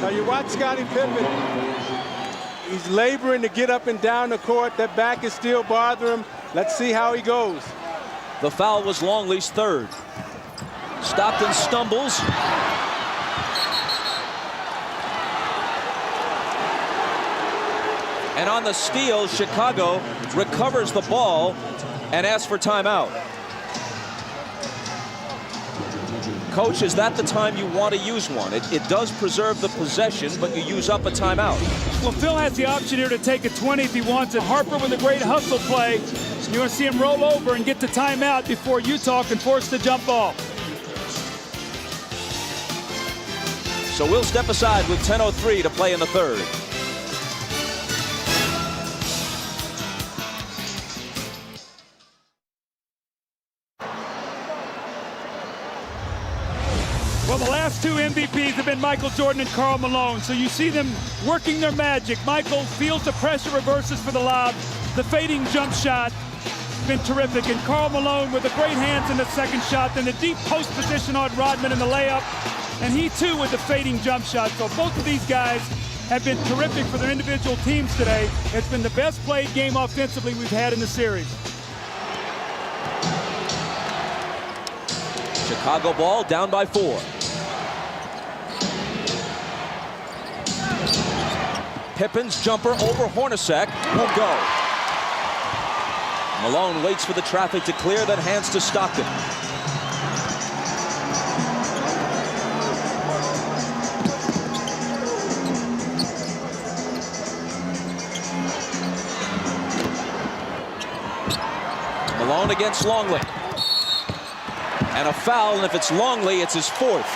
Now you watch Scottie Pippen. He's laboring to get up and down the court. That back is still bothering him. Let's see how he goes. The foul was Longley's 3rd. Stockton stumbles. And on the steal, Chicago recovers the ball and asks for timeout. Coach, is that the time you want to use one? It does preserve the possession, but you use up a timeout. Well, Phil has the option here to take a 20 if he wants it. Harper with a great hustle play. You're going to see him roll over and get the timeout before Utah can force the jump ball. So we'll step aside with 10:03 to play in the 3rd. Well, the last 2 MVPs have been Michael Jordan and Karl Malone, so you see them working their magic. Michael feels the pressure, reverses for the lob. The fading jump shot, been terrific. And Karl Malone with the great hands in the second shot, then the deep post position on Rodman in the layup. And he, too, with the fading jump shot. So both of these guys have been terrific for their individual teams today. It's been the best played game offensively we've had in the series. Chicago ball down by 4. Pippen's jumper over Hornacek won't go. Malone waits for the traffic to clear, then hands to Stockton. Malone against Longley. And a foul, and if it's Longley, it's his 4th.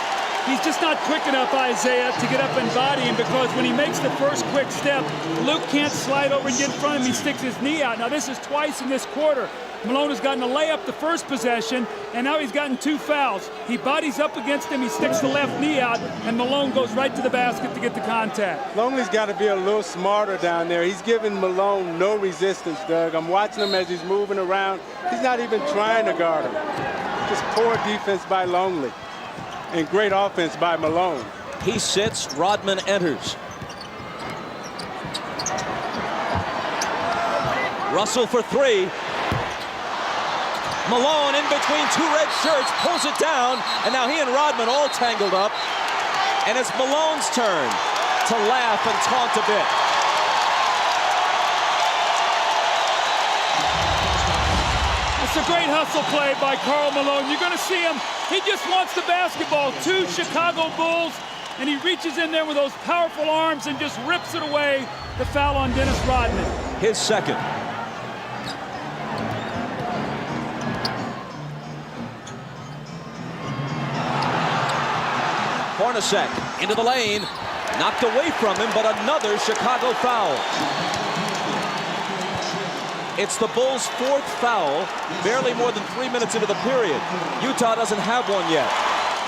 He's just not quick enough, Isaiah, to get up and body him, because when he makes the first quick step, Luke can't slide over and get in front of him. He sticks his knee out. Now, this is twice in this quarter. Malone has gotten a layup the first possession, and now he's gotten 2 fouls. He bodies up against him, he sticks the left knee out, and Malone goes right to the basket to get the contact. Longley's got to be a little smarter down there. He's giving Malone no resistance, Doug. I'm watching him as he's moving around. He's not even trying to guard him. Just poor defense by Longley. And great offense by Malone. He sits, Rodman enters. Russell for 3. Malone in between 2 red shirts, pulls it down, and now he and Rodman all tangled up. And it's Malone's turn to laugh and taunt a bit. It's a great hustle play by Karl Malone. You're going to see him. He just wants the basketball. 2 Chicago Bulls, and he reaches in there with those powerful arms and just rips it away. The foul on Dennis Rodman. His 2nd. Hornacek into the lane. Knocked away from him, but another Chicago foul. It's the Bulls' 4th foul, barely more than 3 minutes into the period. Utah doesn't have one yet.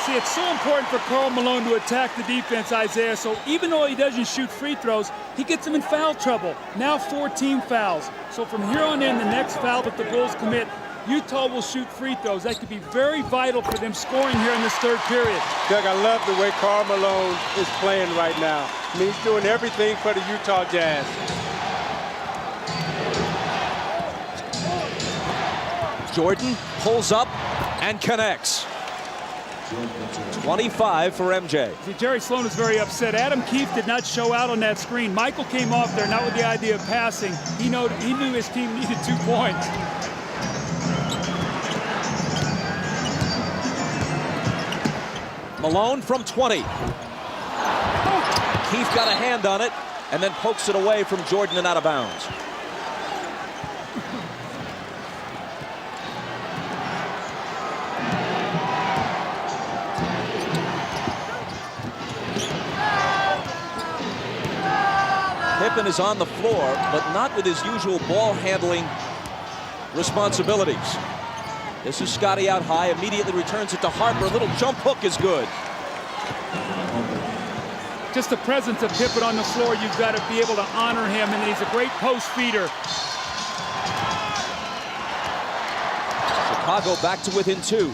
See, it's so important for Karl Malone to attack the defense, Isaiah, so even though he doesn't shoot free throws, he gets them in foul trouble. Now 14 fouls. So from here on in, the next foul that the Bulls commit, Utah will shoot free throws. That could be very vital for them scoring here in this 3rd period. Doug, I love the way Karl Malone is playing right now. I mean, he's doing everything for the Utah Jazz. Jordan pulls up and connects. 25 for MJ. See, Jerry Sloan was very upset. Adam Keefe did not show out on that screen. Michael came off there, not with the idea of passing. He knew his team needed 2 points. Malone from 20. Keefe got a hand on it and then pokes it away from Jordan and out of bounds. Pippen is on the floor, but not with his usual ball handling responsibilities. This is Scotty out high, immediately returns it to Harper. A little jump hook is good. Just the presence of Pippen on the floor, you've got to be able to honor him, and he's a great post feeder. Chicago back to within 2.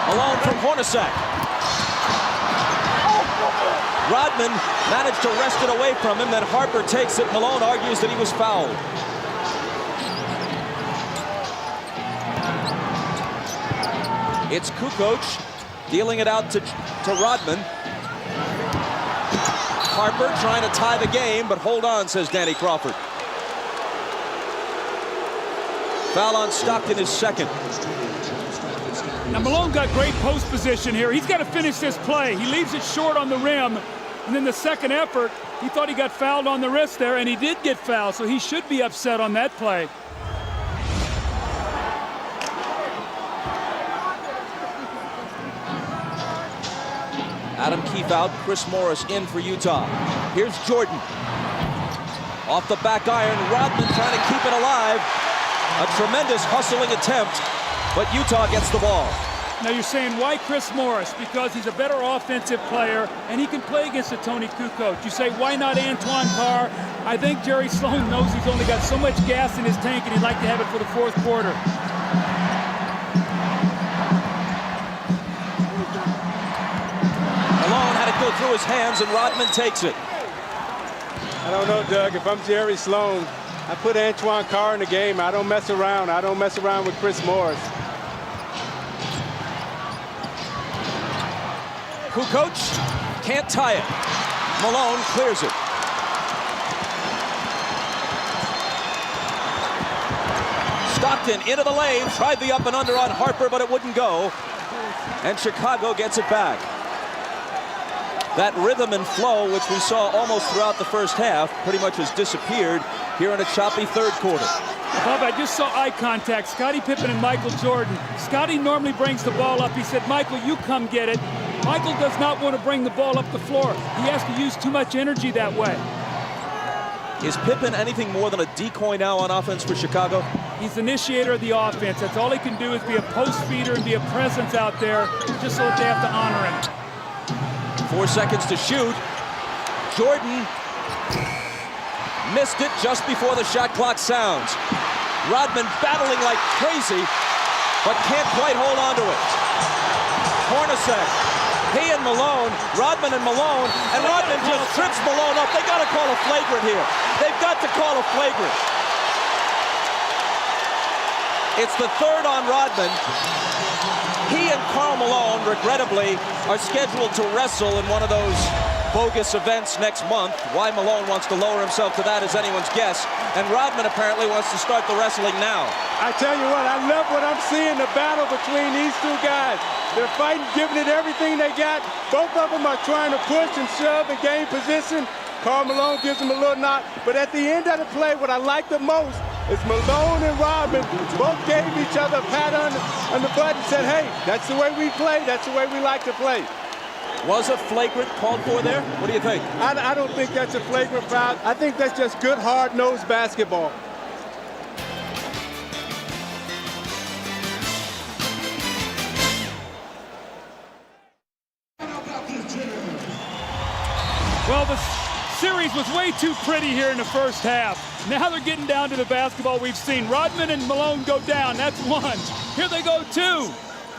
Malone from Hornacek. Rodman managed to wrest it away from him, then Harper takes it. Malone argues that he was fouled. It's Kukoc dealing it out to Rodman. Harper trying to tie the game, but hold on, says Danny Crawford. Foul on Stockton is second. Now Malone got great post position here. He's got to finish this play. He leaves it short on the rim, and then the second effort, he thought he got fouled on the wrist there, and he did get fouled, so he should be upset on that play. Adam Keefe out, Chris Morris in for Utah. Here's Jordan. Off the back iron, Rodman trying to keep it alive. A tremendous hustling attempt, but Utah gets the ball. Now you're saying, why Chris Morris? Because he's a better offensive player, and he can play against a Tony Kukoc. You say, why not Antoine Carr? I think Jerry Sloan knows he's only got so much gas in his tank, and he'd like to have it for the fourth quarter. Malone had it go through his hands, and Rodman takes it. I don't know, Doug. If I'm Jerry Sloan, I put Antoine Carr in the game. I don't mess around. I don't mess around with Chris Morris. Kukoc can't tie it. Malone clears it. Stockton into the lane, tried the up and under on Harper, but it wouldn't go. And Chicago gets it back. That rhythm and flow, which we saw almost throughout the first half, pretty much has disappeared here in a choppy third quarter. Bob, I just saw eye contact. Scottie Pippen and Michael Jordan. Scottie normally brings the ball up. He said, Michael, you come get it. Michael does not want to bring the ball up the floor. He has to use too much energy that way. Is Pippen anything more than a decoy now on offense for Chicago? He's the initiator of the offense. That's all he can do is be a post feeder and be a presence out there just so that they have to honor him. 4 seconds to shoot. Jordan missed it just before the shot clock sounds. Rodman battling like crazy, but can't quite hold on to it. Hornacek, he and Malone, Rodman and Malone, and Rodman just trips Malone up. They got to call a flagrant here. They've got to call a flagrant. It's the third on Rodman. He and Karl Malone, regrettably, are scheduled to wrestle in one of those bogus events next month. Why Malone wants to lower himself to that is anyone's guess. And Rodman apparently wants to start the wrestling now. I tell you what, I love what I'm seeing, the battle between these two guys. They're fighting, giving it everything they got. Both of them are trying to push and shove and gain position. Karl Malone gives him a little knock. But at the end of the play, what I like the most is Malone and Rodman both gave each other a pat on the butt and said, hey, that's the way we play. That's the way we like to play. Was a flagrant called for there? What do you think? I don't think that's a flagrant foul. I think that's just good, hard-nosed basketball. Well, the series was way too pretty here in the first half. Now they're getting down to the basketball we've seen. Rodman and Malone go down. That's one. Here they go, two.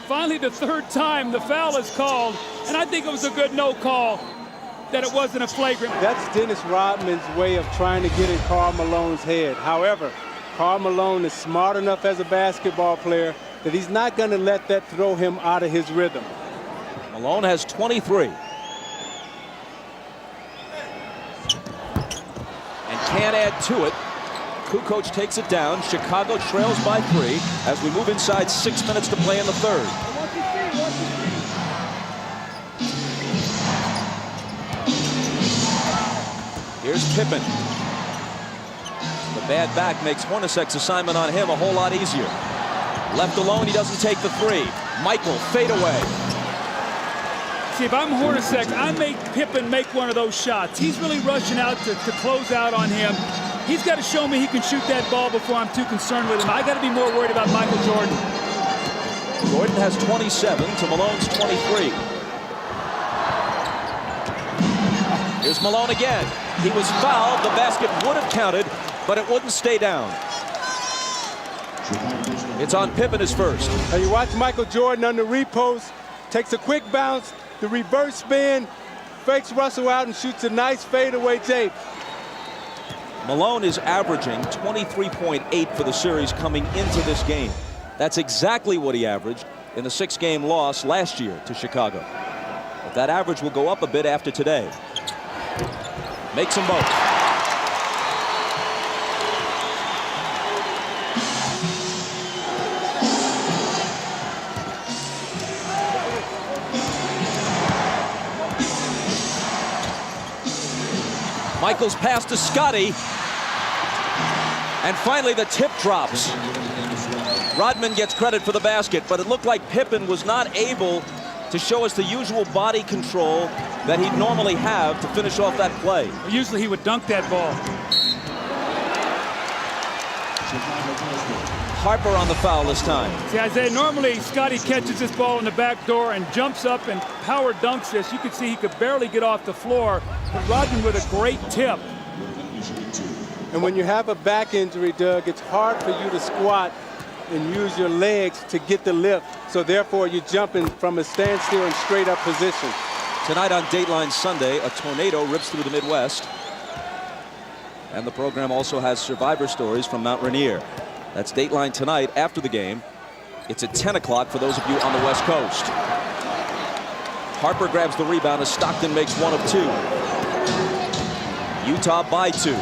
Finally, the third time the foul is called, and I think it was a good no call that it wasn't a flagrant. That's Dennis Rodman's way of trying to get in Karl Malone's head. However, Karl Malone is smart enough as a basketball player that he's not going to let that throw him out of his rhythm. Malone has 23. And can't add to it. Kukoc takes it down. Chicago trails by 3 as we move inside 6 minutes to play in the third. Here's Pippen. The bad back makes Hornacek's assignment on him a whole lot easier. Left alone, he doesn't take the 3. Michael, fade away. See, if I'm Hornacek, I make Pippen make one of those shots. He's really rushing out to close out on him. He's got to show me he can shoot that ball before I'm too concerned with him. I got to be more worried about Michael Jordan. Jordan has 27 to Malone's 23. Here's Malone again. He was fouled. The basket would have counted, but it wouldn't stay down. It's on Pippen his first. Now you watch Michael Jordan on the repost, takes a quick bounce, the reverse spin, fakes Russell out and shoots a nice fadeaway tape. Malone is averaging 23.8 for the series coming into this game. That's exactly what he averaged in the 6-game loss last year to Chicago. But that average will go up a bit after today. Makes them both. Michael's pass to Scotty. And finally the tip drops. Rodman gets credit for the basket, but it looked like Pippen was not able to show us the usual body control that he'd normally have to finish off that play. Usually he would dunk that ball. Harper on the foul this time. See, Isaiah, normally Scotty catches this ball in the back door and jumps up and power dunks this. You could see he could barely get off the floor, but Rodman with a great tip. And when you have a back injury, Doug, it's hard for you to squat and use your legs to get the lift. So therefore, you're jumping from a standstill and straight up position. Tonight on Dateline Sunday, a tornado rips through the Midwest. And the program also has survivor stories from Mount Rainier. That's Dateline tonight after the game. It's at 10 o'clock for those of you on the West Coast. Harper grabs the rebound as Stockton makes one of 2. Utah by 2.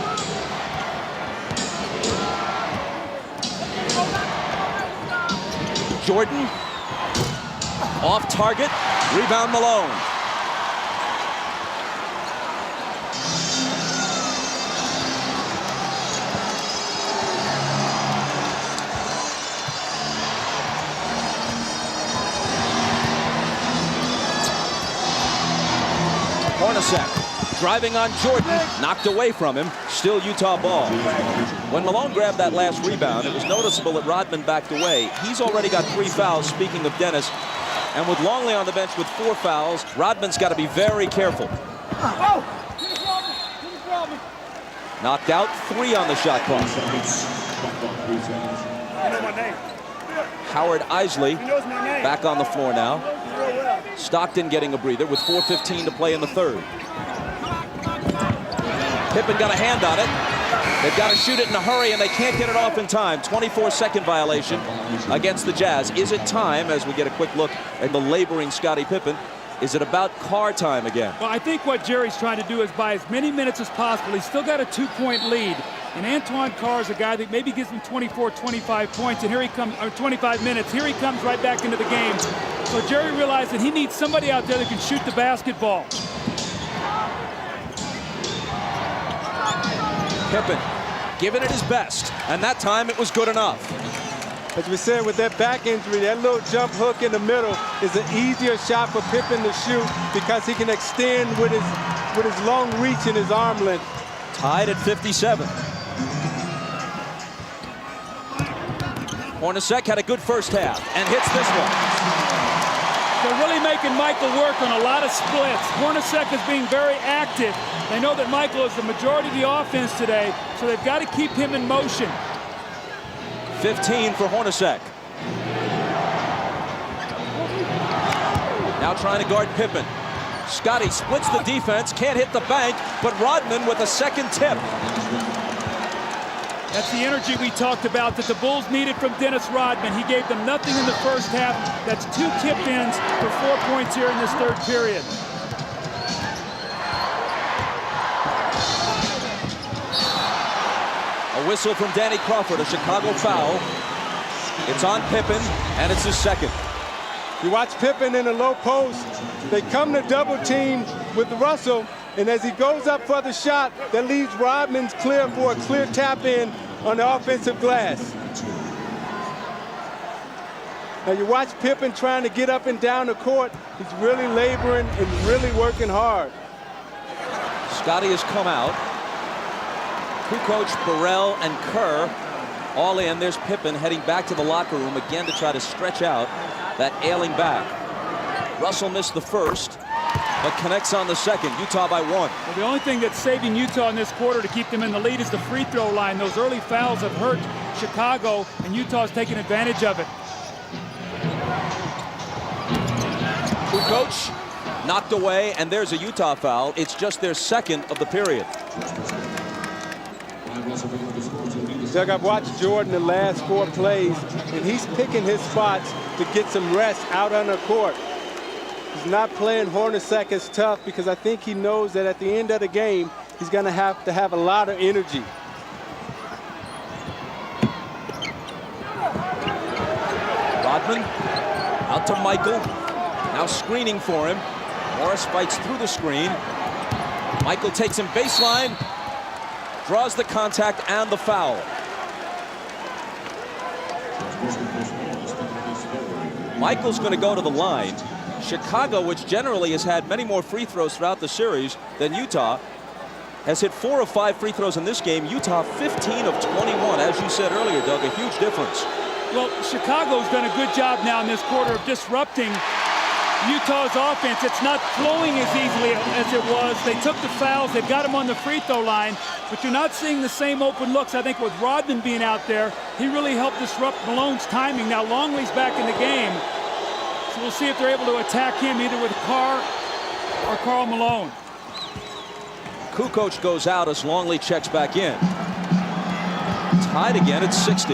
Jordan off target, rebound Malone. Hornacek driving on Jordan, knocked away from him, still Utah ball. When Malone grabbed that last rebound, it was noticeable that Rodman backed away. He's already got 3 fouls, speaking of Dennis. And with Longley on the bench with 4 fouls, Rodman's got to be very careful. Knocked out, 3 on the shot clock. Howard Isley back on the floor now. Stockton getting a breather with 4:15 to play in the third. Pippen got a hand on it. They've got to shoot it in a hurry, and they can't get it off in time. 24-second violation against the Jazz. Is it time, as we get a quick look at the laboring Scottie Pippen, is it about Carr time again? Well, I think what Jerry's trying to do is buy as many minutes as possible. He's still got a 2-point lead. And Antoine Carr is a guy that maybe gives him 24, 25 points, and here he comes, or 25 minutes. Here he comes right back into the game. So Jerry realized that he needs somebody out there that can shoot the basketball. Pippen giving it his best, and that time it was good enough. As we said, with that back injury, that little jump hook in the middle is an easier shot for Pippen to shoot because he can extend with his long reach and his arm length. Tied at 57. Hornacek had a good first half and hits this one. They're really making Michael work on a lot of splits. Hornacek is being very active. They know that Michael is the majority of the offense today, so they've got to keep him in motion. 15 for Hornacek. Now trying to guard Pippen. Scotty splits the defense, can't hit the bank, but Rodman with a second tip. That's the energy we talked about that the Bulls needed from Dennis Rodman. He gave them nothing in the first half. That's 2 tip-ins for 4 points here in this third period. A whistle from Danny Crawford, a Chicago foul. It's on Pippen, and it's his second. You watch Pippen in the low post. They come to double team with Russell, and as he goes up for the shot, that leaves Rodman's clear for a clear tap in on the offensive glass. Now you watch Pippen trying to get up and down the court. He's really laboring and really working hard. Scotty has come out. Kukoc, Burrell, and Kerr all in. There's Pippen heading back to the locker room again to try to stretch out that ailing back. Russell missed the first, but connects on the second. Utah by 1. Well, the only thing that's saving Utah in this quarter to keep them in the lead is the free throw line. Those early fouls have hurt Chicago, and Utah's taking advantage of it. Kukoc knocked away, and there's a Utah foul. It's just their second of the period. Doug, I've watched Jordan the last 4 plays, and he's picking his spots to get some rest out on the court. He's not playing Hornacek as tough because I think he knows that at the end of the game, he's going to have a lot of energy. Rodman out to Michael. Now screening for him. Morris fights through the screen. Michael takes him baseline. Draws the contact and the foul. Michael's going to go to the line. Chicago, which generally has had many more free throws throughout the series than Utah, has hit 4 of 5 free throws in this game. Utah 15 of 21. As you said earlier, Doug, a huge difference. Well, Chicago's done a good job now in this quarter of disrupting Utah's offense. It's not flowing as easily as it was. They took the fouls. They've got him on the free throw line, but you're not seeing the same open looks. I think with Rodman being out there, he really helped disrupt Malone's timing. Now Longley's back in the game, so we'll see if they're able to attack him either with Carr or Karl Malone. Kukoc goes out as Longley checks back in. Tied again at 60.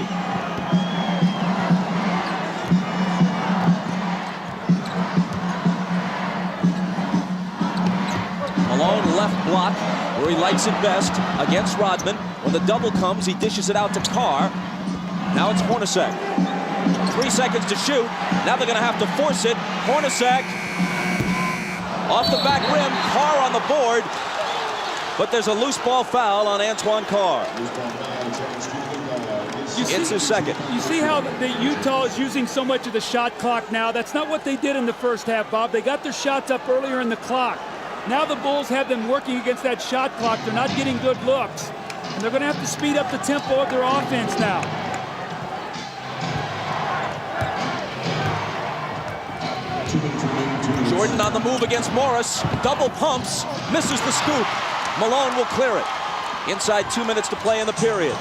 Malone left block where he likes it best against Rodman. When the double comes, he dishes it out to Carr. Now it's Hornacek. 3 seconds to shoot. Now they're going to have to force it. Hornacek off the back rim. Carr on the board. But there's a loose ball foul on Antoine Carr. It's his second. You see how the Utah is using so much of the shot clock now? That's not what they did in the first half, Bob. They got their shots up earlier in the clock. Now the Bulls have them working against that shot clock. They're not getting good looks. And they're going to have to speed up the tempo of their offense now. Jordan on the move against Morris. Double pumps. Misses the scoop. Malone will clear it. Inside 2 minutes to play in the period.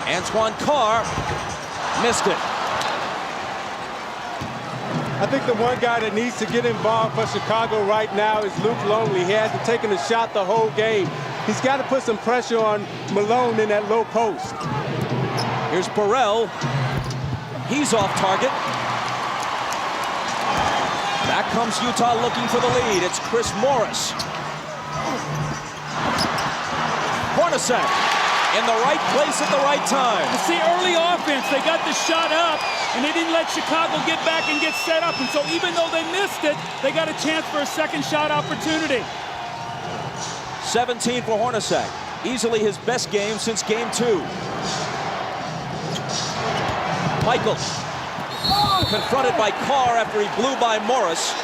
Antoine Carr missed it. I think the one guy that needs to get involved for Chicago right now is Luke Longley. He hasn't taken a shot the whole game. He's got to put some pressure on Malone in that low post. Here's Burrell. He's off target. Back comes Utah looking for the lead. It's Chris Morris. Hornacek in the right place at the right time. You see, early offense, they got the shot up, and they didn't let Chicago get back and get set up. And so even though they missed it, they got a chance for a second shot opportunity. 17 for Hornacek. Easily his best game since game 2. Michael confronted by Carr after he blew by Morris.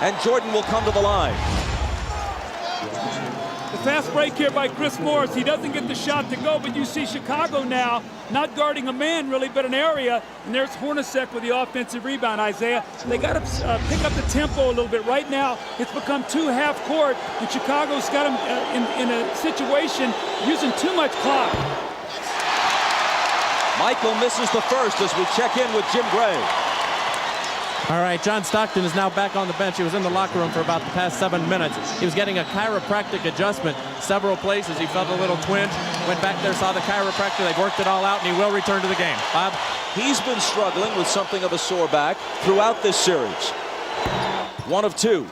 And Jordan will come to the line. The fast break here by Chris Morris. He doesn't get the shot to go, but you see Chicago now not guarding a man really, but an area. And there's Hornacek with the offensive rebound, Isaiah. They got to pick up the tempo a little bit. Right now, it's become 2 half court, and Chicago's got them in a situation using too much clock. Michael misses the first as we check in with Jim Gray. All right, John Stockton is now back on the bench. He was in the locker room for about the past 7 minutes. He was getting a chiropractic adjustment several places. He felt a little twinge, went back there, saw the chiropractor. They've worked it all out, and he will return to the game. Bob? He's been struggling with something of a sore back throughout this series. 1 of 2.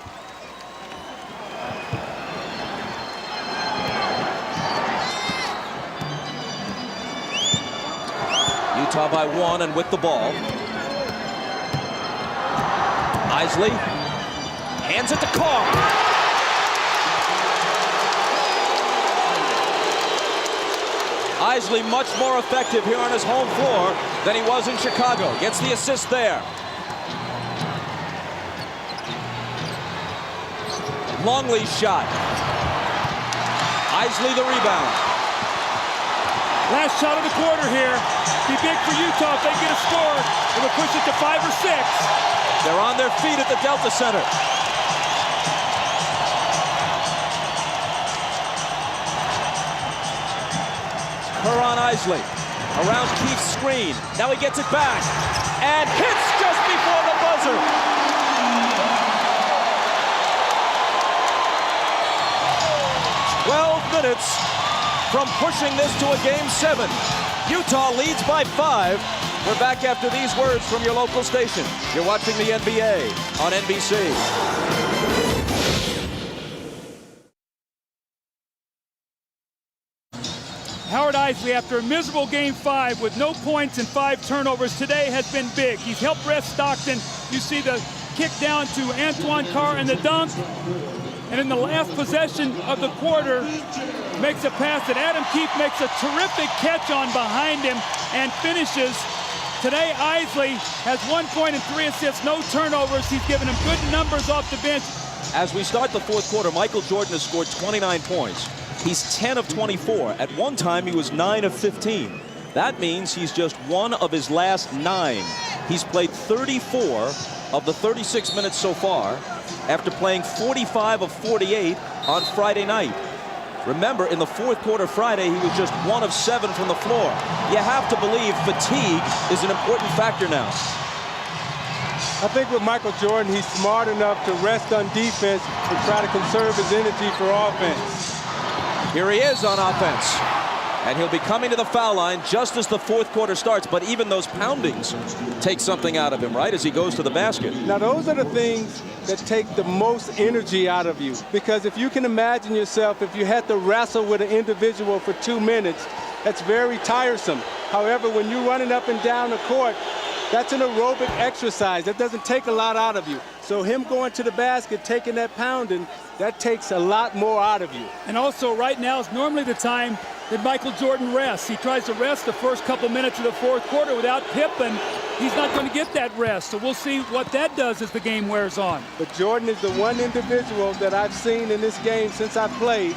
Utah by 1 and with the ball. Isley hands it to Carr. Isley much more effective here on his home floor than he was in Chicago. Gets the assist there. Longley's shot. Isley the rebound. Last shot of the quarter here. Be big for Utah if they get a score. It would push it to 5 or 6. They're on their feet at the Delta Center. Kerr on Isley. Around Keith's screen. Now he gets it back. And hits just before the buzzer. Minutes from pushing this to a Game 7. Utah leads by 5. We're back after these words from your local station. You're watching the NBA on NBC. Howard Isley, after a miserable Game 5 with no points and 5 turnovers, today has been big. He's helped rest Stockton. You see the kick down to Antoine Carr and the dunk. And in the last possession of the quarter, makes a pass that Adam Keefe makes a terrific catch on behind him and finishes. Today, Isley has 1 point and 3 assists, no turnovers. He's given him good numbers off the bench. As we start the fourth quarter, Michael Jordan has scored 29 points. He's 10 of 24. At one time, he was 9 of 15. That means he's just 1 of his last 9. He's played 34 of the 36 minutes so far, after playing 45 of 48 on Friday night. Remember, in the fourth quarter Friday, he was just 1 of 7 from the floor. You have to believe fatigue is an important factor now. I think with Michael Jordan, he's smart enough to rest on defense and try to conserve his energy for offense. Here he is on offense. And he'll be coming to the foul line just as the fourth quarter starts. But even those poundings take something out of him, right, as he goes to the basket. Now, those are the things that take the most energy out of you. Because if you can imagine yourself, if you had to wrestle with an individual for 2 minutes, that's very tiresome. However, when you're running up and down the court, that's an aerobic exercise. That doesn't take a lot out of you. So him going to the basket, taking that pounding, that takes a lot more out of you. And also, right now is normally the time that Michael Jordan rests. He tries to rest the first couple minutes of the fourth quarter without Pippen. He's not going to get that rest. So we'll see what that does as the game wears on. But Jordan is the one individual that I've seen in this game since I've played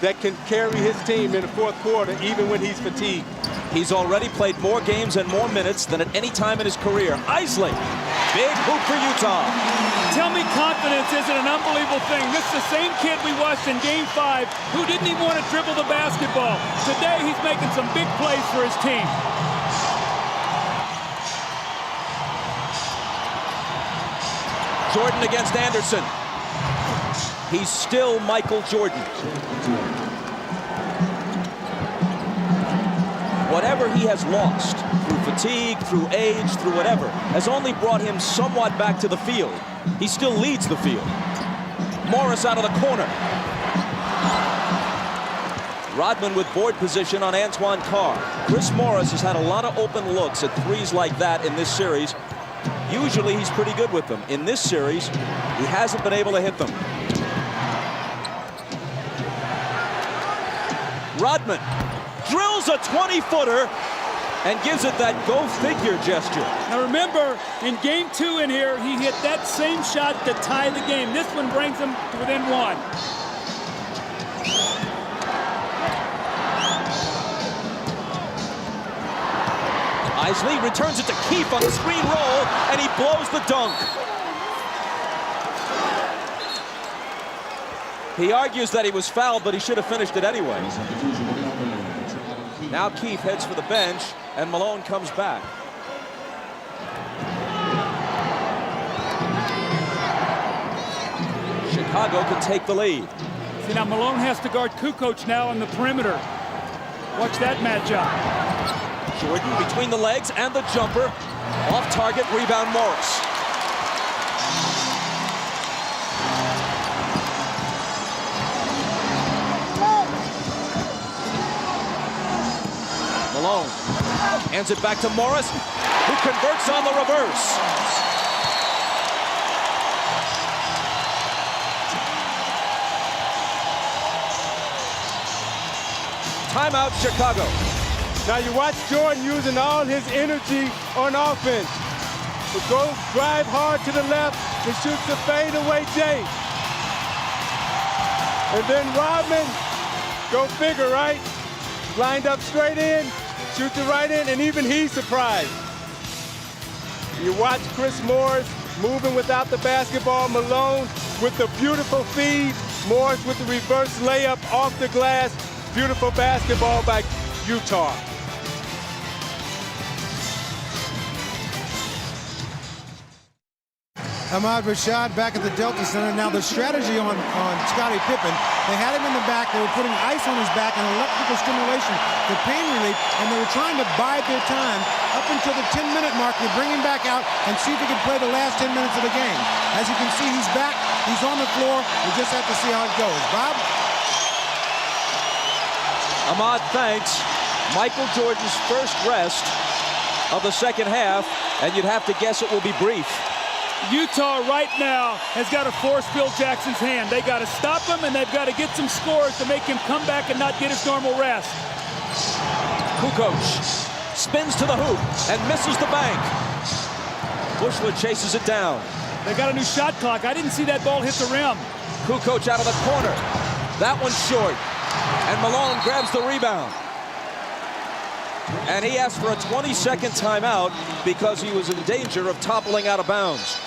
that can carry his team in the fourth quarter, even when he's fatigued. He's already played more games and more minutes than at any time in his career. Isley, big hoop for Utah. Tell me confidence isn't an unbelievable thing. This is the same kid we watched in Game 5 who didn't even want to dribble the basketball. Today, he's making some big plays for his team. Jordan against Anderson. He's still Michael Jordan. Whatever he has lost through fatigue, through age, through whatever, has only brought him somewhat back to the field. He still leads the field. Morris out of the corner. Rodman with board position on Antoine Carr. Chris Morris has had a lot of open looks at threes like that in this series. Usually he's pretty good with them. In this series, he hasn't been able to hit them. Rodman drills a 20-footer and gives it that go-figure gesture. Now remember, in Game 2 in here, he hit that same shot to tie the game. This one brings him to within 1. Isley returns it to Keefe on the screen roll, and he blows the dunk. He argues that he was fouled, but he should have finished it anyway. Now Keefe heads for the bench, and Malone comes back. Chicago can take the lead. See, now Malone has to guard Kukoc now on the perimeter. Watch that matchup. Jordan between the legs and the jumper. Off target, rebound Morris. Malone hands it back to Morris, who converts on the reverse. Timeout, Chicago. Now you watch Jordan using all his energy on offense. He goes drive hard to the left and shoots a fadeaway J. And then Rodman, go figure, right? Lined up straight in, shoots it right in, and even he's surprised. You watch Chris Morris moving without the basketball. Malone with the beautiful feed. Morris with the reverse layup off the glass. Beautiful basketball by Utah. Ahmad Rashad back at the Delta Center. Now the strategy on Scottie Pippen, they had him in the back. They were putting ice on his back and electrical stimulation for pain relief, and they were trying to bide their time up until the 10-minute mark to bring him back out and see if he could play the last 10 minutes of the game. As you can see, he's back. He's on the floor. We just have to see how it goes. Bob? Ahmad thanks. Michael Jordan's first rest of the second half, and you'd have to guess it will be brief. Utah right now has got to force Phil Jackson's hand. They got to stop him, and they've got to get some scores to make him come back and not get his normal rest. Kukoc spins to the hoop and misses the bank. Bushler chases it down. They got a new shot clock. I didn't see that ball hit the rim. Kukoc out of the corner. That one's short. And Malone grabs the rebound. And he asked for a 20-second timeout because he was in danger of toppling out of bounds.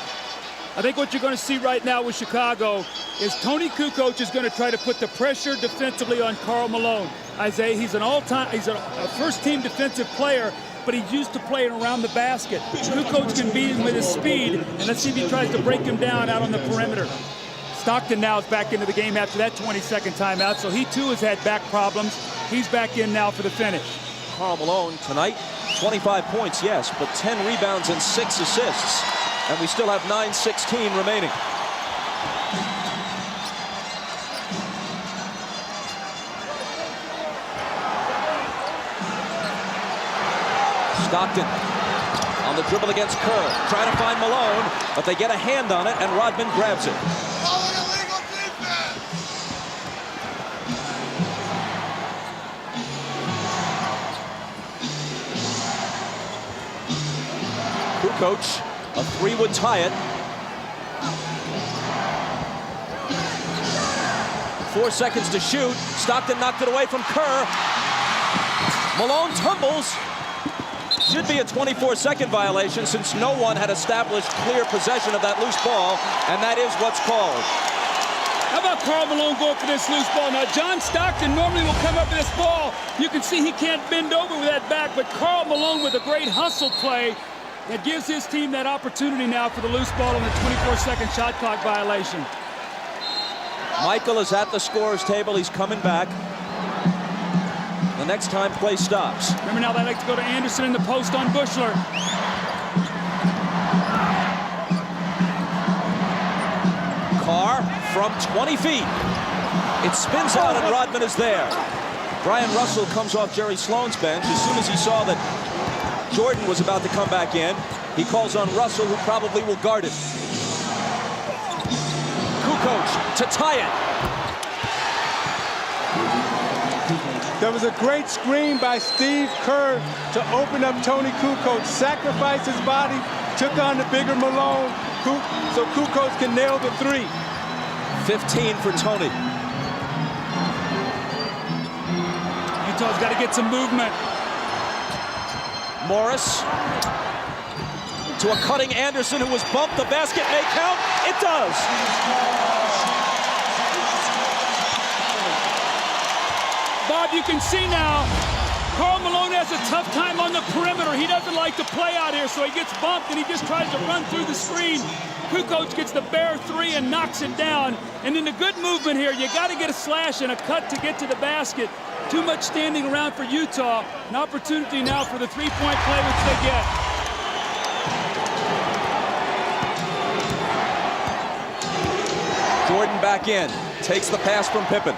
I think what you're going to see right now with Chicago is Tony Kukoc is going to try to put the pressure defensively on Karl Malone. Isaiah, he's he's a first-team defensive player, but he's used to playing around the basket. Kukoc can beat him with his speed, and let's see if he tries to break him down out on the perimeter. Stockton now is back into the game after that 20-second timeout, so he too has had back problems. He's back in now for the finish. Karl Malone tonight, 25 points, yes, but 10 rebounds and 6 assists. And we still have 9:16 remaining. Stockton on the dribble against Kerr, trying to find Malone, but they get a hand on it, and Rodman grabs it. Kukoc, a three would tie it. 4 seconds to shoot. Stockton knocked it away from Kerr. Malone tumbles. Should be a 24-second violation since no one had established clear possession of that loose ball, and that is what's called. How about Karl Malone going for this loose ball? Now, John Stockton normally will come up with this ball. You can see he can't bend over with that back, but Karl Malone with a great hustle play that gives his team that opportunity now for the loose ball on the 24-second shot clock violation. Michael is at the scorer's table. He's coming back. The next time play stops. Remember now they like to go to Anderson in the post on Bushler. Carr from 20 feet. It spins out and Rodman is there. Brian Russell comes off Jerry Sloan's bench. As soon as he saw that Jordan was about to come back in, he calls on Russell, who probably will guard it. Kukoc to tie it. There was a great screen by Steve Kerr to open up Tony Kukoc, sacrificed his body, took on the bigger Malone, so Kukoc can nail the three. 15 for Tony. Utah's got to get some movement. Morris to a cutting Anderson, who was bumped. The basket may count. It does. Bob, you can see now, Karl tough time on the perimeter. He doesn't like to play out here, so he gets bumped and he just tries to run through the screen. Kukoc gets the bare three and knocks it down. And in the good movement here, you got to get a slash and a cut to get to the basket. Too much standing around for Utah. An opportunity now for the three-point play, which they get. Jordan back in, takes the pass from Pippen.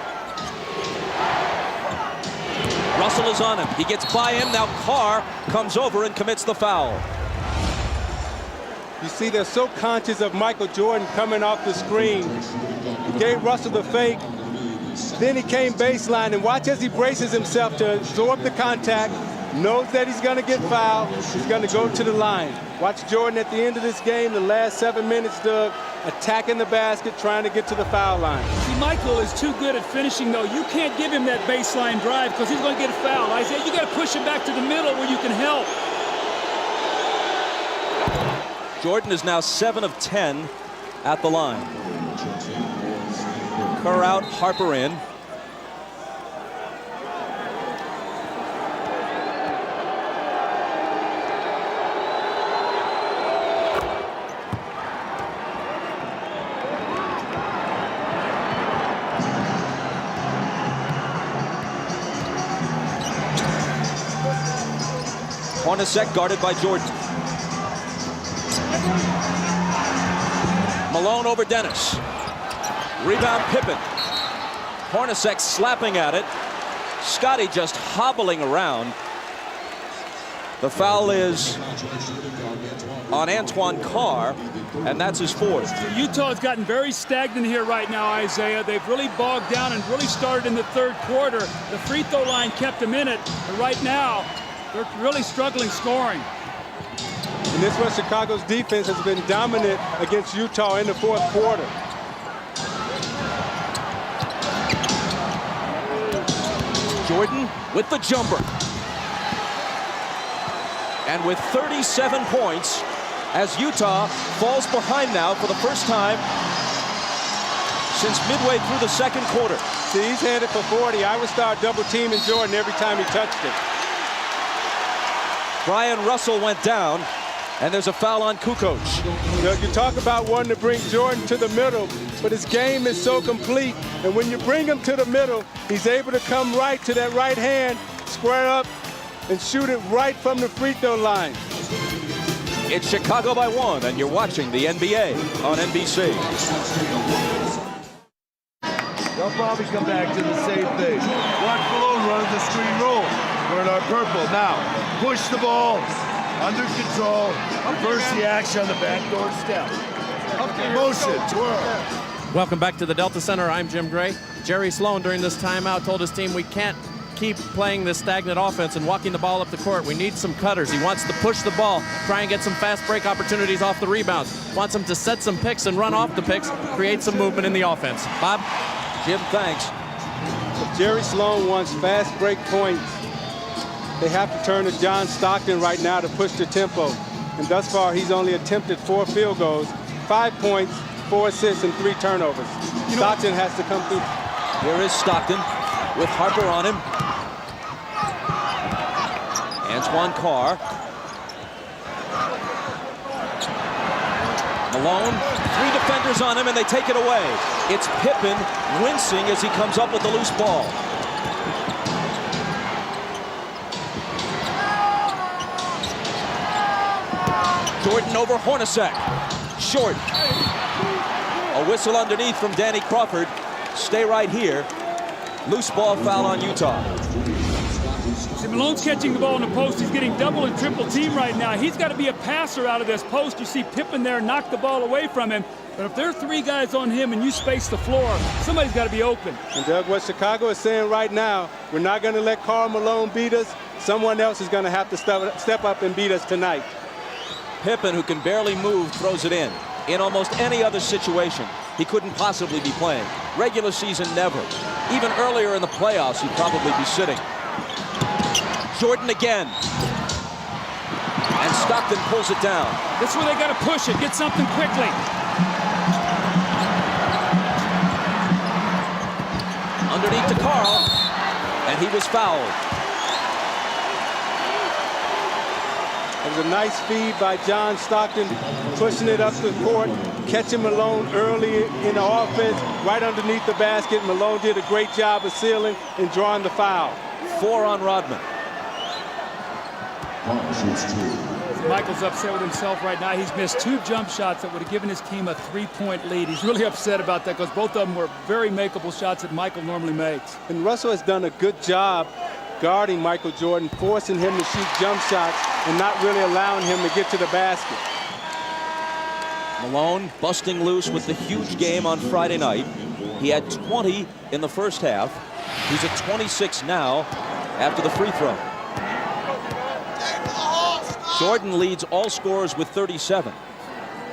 Russell is on him. He gets by him. Now Carr comes over and commits the foul. You see, they're so conscious of Michael Jordan coming off the screen. He gave Russell the fake. Then he came baseline, and watch as he braces himself to absorb the contact. Knows that he's going to get fouled. He's going to go to the line. Watch Jordan at the end of this game, the last 7 minutes, Doug, attacking the basket, trying to get to the foul line. See, Michael is too good at finishing, though. You can't give him that baseline drive because he's going to get a foul. Isaiah, you got to push him back to the middle where you can help. Jordan is now 7 of 10 at the line. Kerr out, Harper in. Hornacek guarded by Jordan. Malone over Dennis. Rebound Pippen. Hornacek slapping at it. Scotty just hobbling around. The foul is on Antoine Carr, and that's his fourth. Utah has gotten very stagnant here right now, Isaiah. They've really bogged down and really started in the third quarter. The free throw line kept them in it, but right now they're really struggling scoring. And this was Chicago's defense has been dominant against Utah in the fourth quarter. Jordan with the jumper. And with 37 points, as Utah falls behind now for the first time since midway through the second quarter. See, he's headed for 40. I would start double teaming Jordan every time he touched it. Brian Russell went down, and there's a foul on Kukoc. You talk about wanting to bring Jordan to the middle, but his game is so complete. And when you bring him to the middle, he's able to come right to that right hand, square up, and shoot it right from the free throw line. It's Chicago by 1, and you're watching the NBA on NBC. They'll probably come back to the same thing. Watch Malone run the screen roll. We're in our purple. Now, push the ball. Under control. Reverse the action on the backdoor step. Motion, twirl. Welcome back to the Delta Center. I'm Jim Gray. Jerry Sloan during this timeout told his team we can't keep playing this stagnant offense and walking the ball up the court. We need some cutters. He wants to push the ball, try and get some fast break opportunities off the rebounds. Wants them to set some picks and run off the picks, create some movement in the offense. Bob? Jim, thanks. If Jerry Sloan wants fast break points, they have to turn to John Stockton right now to push the tempo. And thus far, he's only attempted 4 field goals, 5 points, 4 assists, and 3 turnovers. Stockton has to come through. Here is Stockton with Harper on him. Antoine Carr. Malone, 3 defenders on him, and they take it away. It's Pippen wincing as he comes up with the loose ball. Jordan over Hornacek. Short. A whistle underneath from Danny Crawford. Stay right here. Loose ball foul on Utah. See, Malone's catching the ball in the post. He's getting double and triple team right now. He's got to be a passer out of this post. You see Pippen there knock the ball away from him. But if there are 3 guys on him and you space the floor, somebody's got to be open. And Doug, what Chicago is saying right now, we're not going to let Karl Malone beat us. Someone else is going to have to step up and beat us tonight. Pippen, who can barely move, throws it in. In almost any other situation, he couldn't possibly be playing. Regular season, never. Even earlier in the playoffs, he'd probably be sitting. Jordan again. And Stockton pulls it down. This is where they got to push it, get something quickly. Underneath to Carl, and he was fouled. was a nice feed by John Stockton, pushing it up the court, catching Malone early in the offense, right underneath the basket. Malone did a great job of sealing and drawing the foul. 4 on Rodman. Michael's upset with himself right now. He's missed 2 jump shots that would have given his team a 3-point lead. He's really upset about that because both of them were very makeable shots that Michael normally makes. And Russell has done a good job guarding Michael Jordan, forcing him to shoot jump shots and not really allowing him to get to the basket. Malone busting loose with the huge game on Friday night. He had 20 in the first half. He's at 26 now after the free throw. Jordan leads all scorers with 37.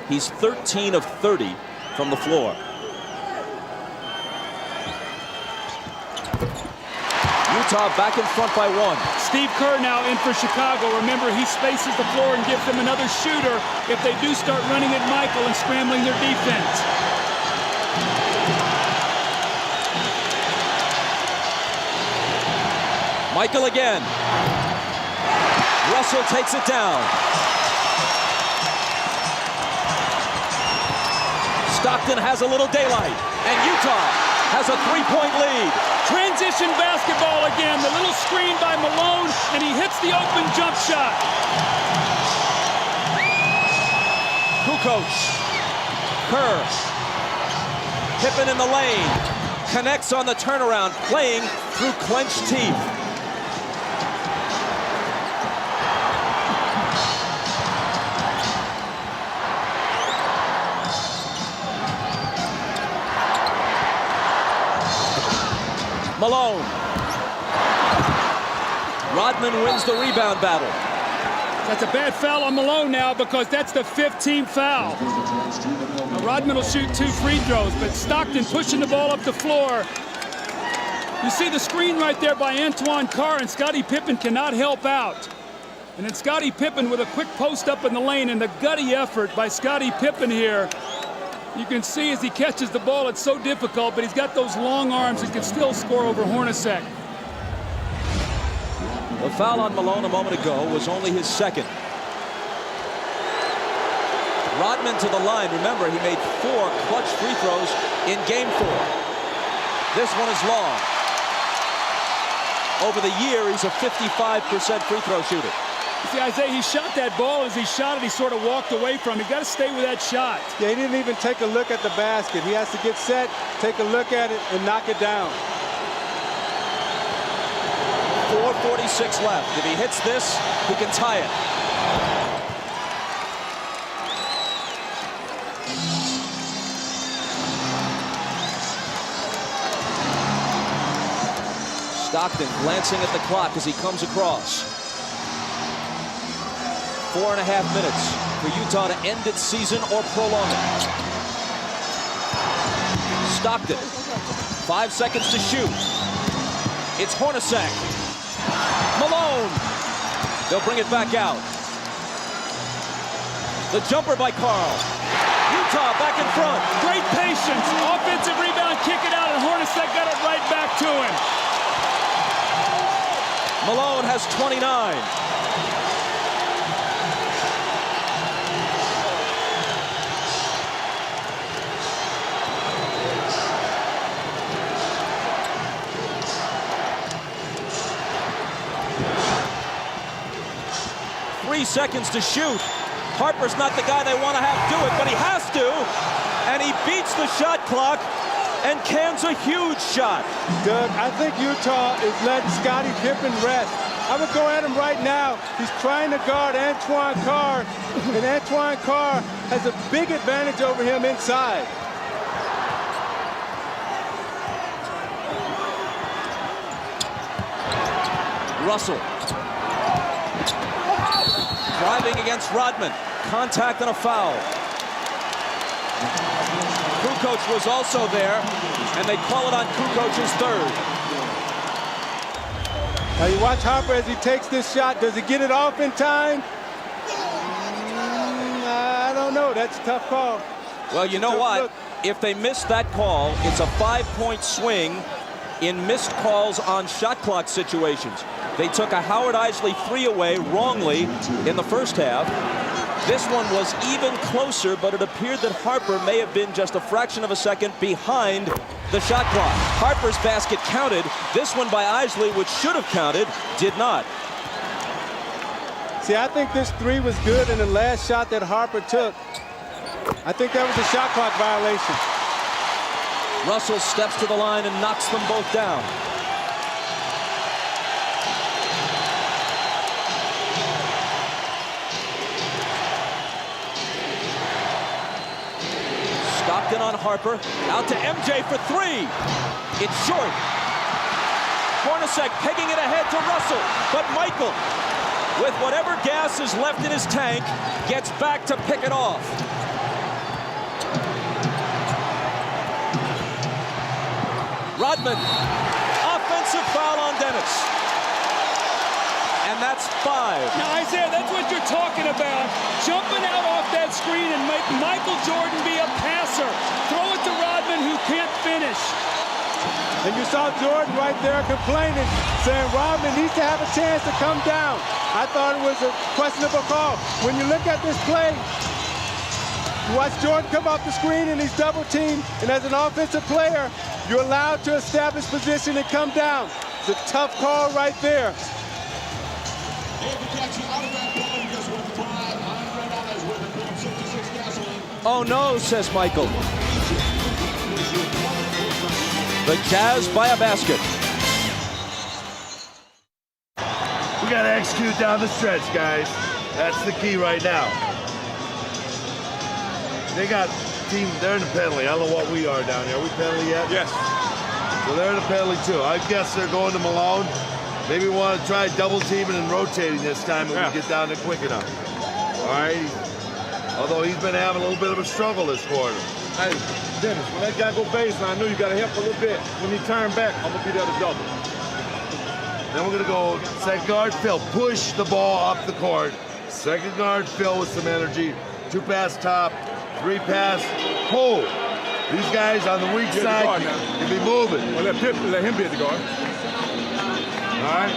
He's 13 of 30 from the floor. Utah back in front by 1. Steve Kerr now in for Chicago. Remember, he spaces the floor and gives them another shooter if they do start running at Michael and scrambling their defense. Michael again. Russell takes it down. Stockton has a little daylight, and Utah has a 3-point lead. Transition basketball again. The little screen by Malone, and he hits the open jump shot. Kukoc. Kerr. Pippen in the lane. Connects on the turnaround, playing through clenched teeth. Malone. Rodman wins the rebound battle. That's a bad foul on Malone now because that's the 5th team foul. Now Rodman will shoot 2 free throws, but Stockton pushing the ball up the floor. You see the screen right there by Antoine Carr, and Scottie Pippen cannot help out. And then Scottie Pippen with a quick post up in the lane, and the gutty effort by Scottie Pippen here. You can see as he catches the ball, it's so difficult, but he's got those long arms and can still score over Hornacek. The foul on Malone a moment ago was only his 2nd. Rodman to the line. Remember, he made 4 clutch free throws in game 4. This one is long. Over the year, he's a 55% free throw shooter. See, Isaiah, he shot that ball. As he shot it, he sort of walked away from it. You got to stay with that shot. Yeah, he didn't even take a look at the basket. He has to get set, take a look at it, and knock it down. 4:46 left. If he hits this, he can tie it. Stockton glancing at the clock as he comes across. 4.5 minutes for Utah to end its season or prolong it. Stockton, 5 seconds to shoot. It's Hornacek. Malone. They'll bring it back out. The jumper by Carl. Utah back in front. Great patience. Offensive rebound, kick it out, and Hornacek got it right back to him. Malone has 29. Seconds to shoot. Harper's not the guy they want to have do it, but he has to, and he beats the shot clock and cans a huge shot. Doug, I think Utah is letting Scottie Pippen rest. I would go at him right now. He's trying to guard Antoine Carr, and Antoine Carr has a big advantage over him inside. Russell. Driving against Rodman. Contact and a foul. Kukoc was also there, and they call it on Kukoc's 3rd. Now you watch Harper as he takes this shot. Does he get it off in time? I don't know. That's a tough call. Well, you know what? If they miss that call, it's a 5-point swing in missed calls on shot clock situations. They took a Howard Isley 3 away wrongly in the first half. This one was even closer, but it appeared that Harper may have been just a fraction of a second behind the shot clock. Harper's basket counted. This one by Isley, which should have counted, did not. See, I think this 3 was good, and the last shot that Harper took, I think that was a shot clock violation. Russell steps to the line and knocks them both down. Stockton on Harper, out to MJ for 3. It's short. Hornacek pegging it ahead to Russell, but Michael, with whatever gas is left in his tank, gets back to pick it off. Rodman, offensive foul on Dennis. And that's 5. Now, Isaiah, that's what you're talking about. Jumping out off that screen and make Michael Jordan be a passer. Throw it to Rodman, who can't finish. And you saw Jordan right there complaining, saying Rodman needs to have a chance to come down. I thought it was a questionable call. When you look at this play, you watch Jordan come off the screen and he's double teamed, and as an offensive player, you're allowed to establish position and come down. It's a tough call right there. Oh no, says Michael. The Jazz by a basket. We got to execute down the stretch, guys. That's the key right now. They got team, they're in the penalty. I don't know what we are down here. Are we penalty yet? Yes. So they're in the penalty too. I guess they're going to Malone. Maybe we want to try double teaming and rotating this time if we get down there quick enough. All right. Although he's been having a little bit of a struggle this quarter. Hey, Dennis, when that guy go baseline, I know you got to help a little bit. When he turn back, I'm going to be there to double. Then we're going to go second guard, Phil. Push the ball up the court. Second guard, Phil with some energy. 2 pass top, 3 pass, pull. These guys on the weak side can be moving. Well, let him be at the guard. All right.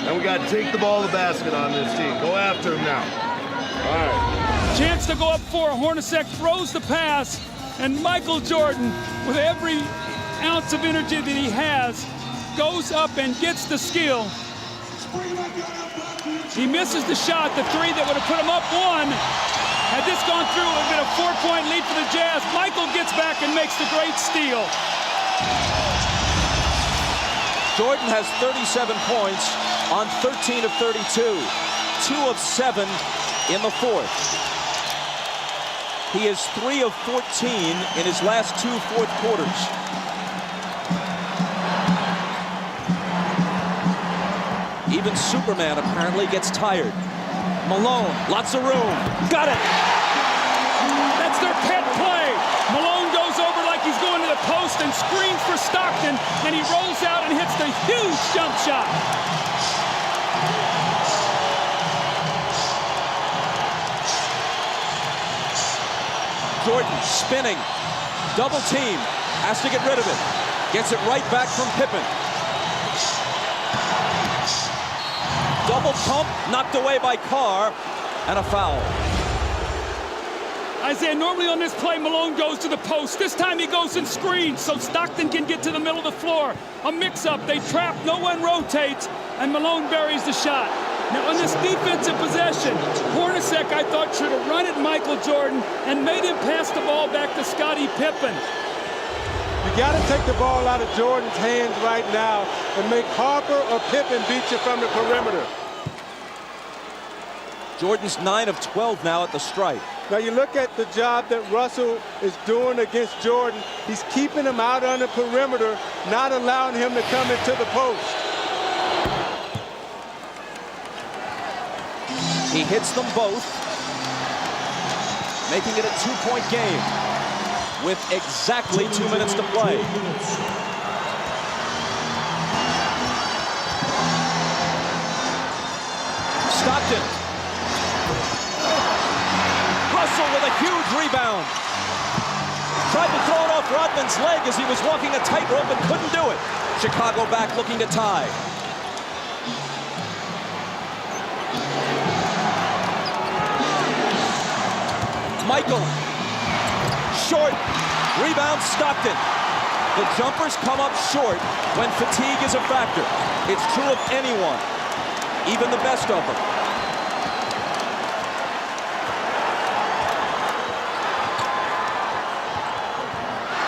And we got to take the ball to the basket on this team. Go after him now. All right. Chance to go up 4. Hornacek throws the pass, and Michael Jordan, with every ounce of energy that he has, goes up and gets the skill. He misses the shot, the 3 that would have put him up 1. Had this gone through, it would have been a 4-point lead for the Jazz. Michael gets back and makes the great steal. Jordan has 37 points on 13 of 32. 2 of 7 in the 4th. He is 3 of 14 in his last 2 fourth quarters. Even Superman apparently gets tired. Malone, lots of room. Got it! That's their pet play. Malone goes over like he's going to the post and screens for Stockton, and he rolls out and hits the huge jump shot. Jordan spinning, double team, has to get rid of it. Gets it right back from Pippen. Double pump, knocked away by Carr, and a foul. Isaiah, normally on this play, Malone goes to the post. This time he goes and screens so Stockton can get to the middle of the floor. A mix-up, they trap, no one rotates, and Malone buries the shot. Now on this defensive possession, Hornacek, I thought, should have run at Michael Jordan and made him pass the ball back to Scottie Pippen. You got to take the ball out of Jordan's hands right now and make Harper or Pippen beat you from the perimeter. Jordan's 9 of 12 now at the stripe. Now you look at the job that Russell is doing against Jordan. He's keeping him out on the perimeter, not allowing him to come into the post. He hits them both, making it a 2-point game with exactly 2 minutes to play. Stockton. Russell with a huge rebound. Tried to throw it off Rodman's leg as he was walking a tightrope and couldn't do it. Chicago back looking to tie. Michael. Short. Rebound Stockton. The jumpers come up short when fatigue is a factor. It's true of anyone, even the best of them.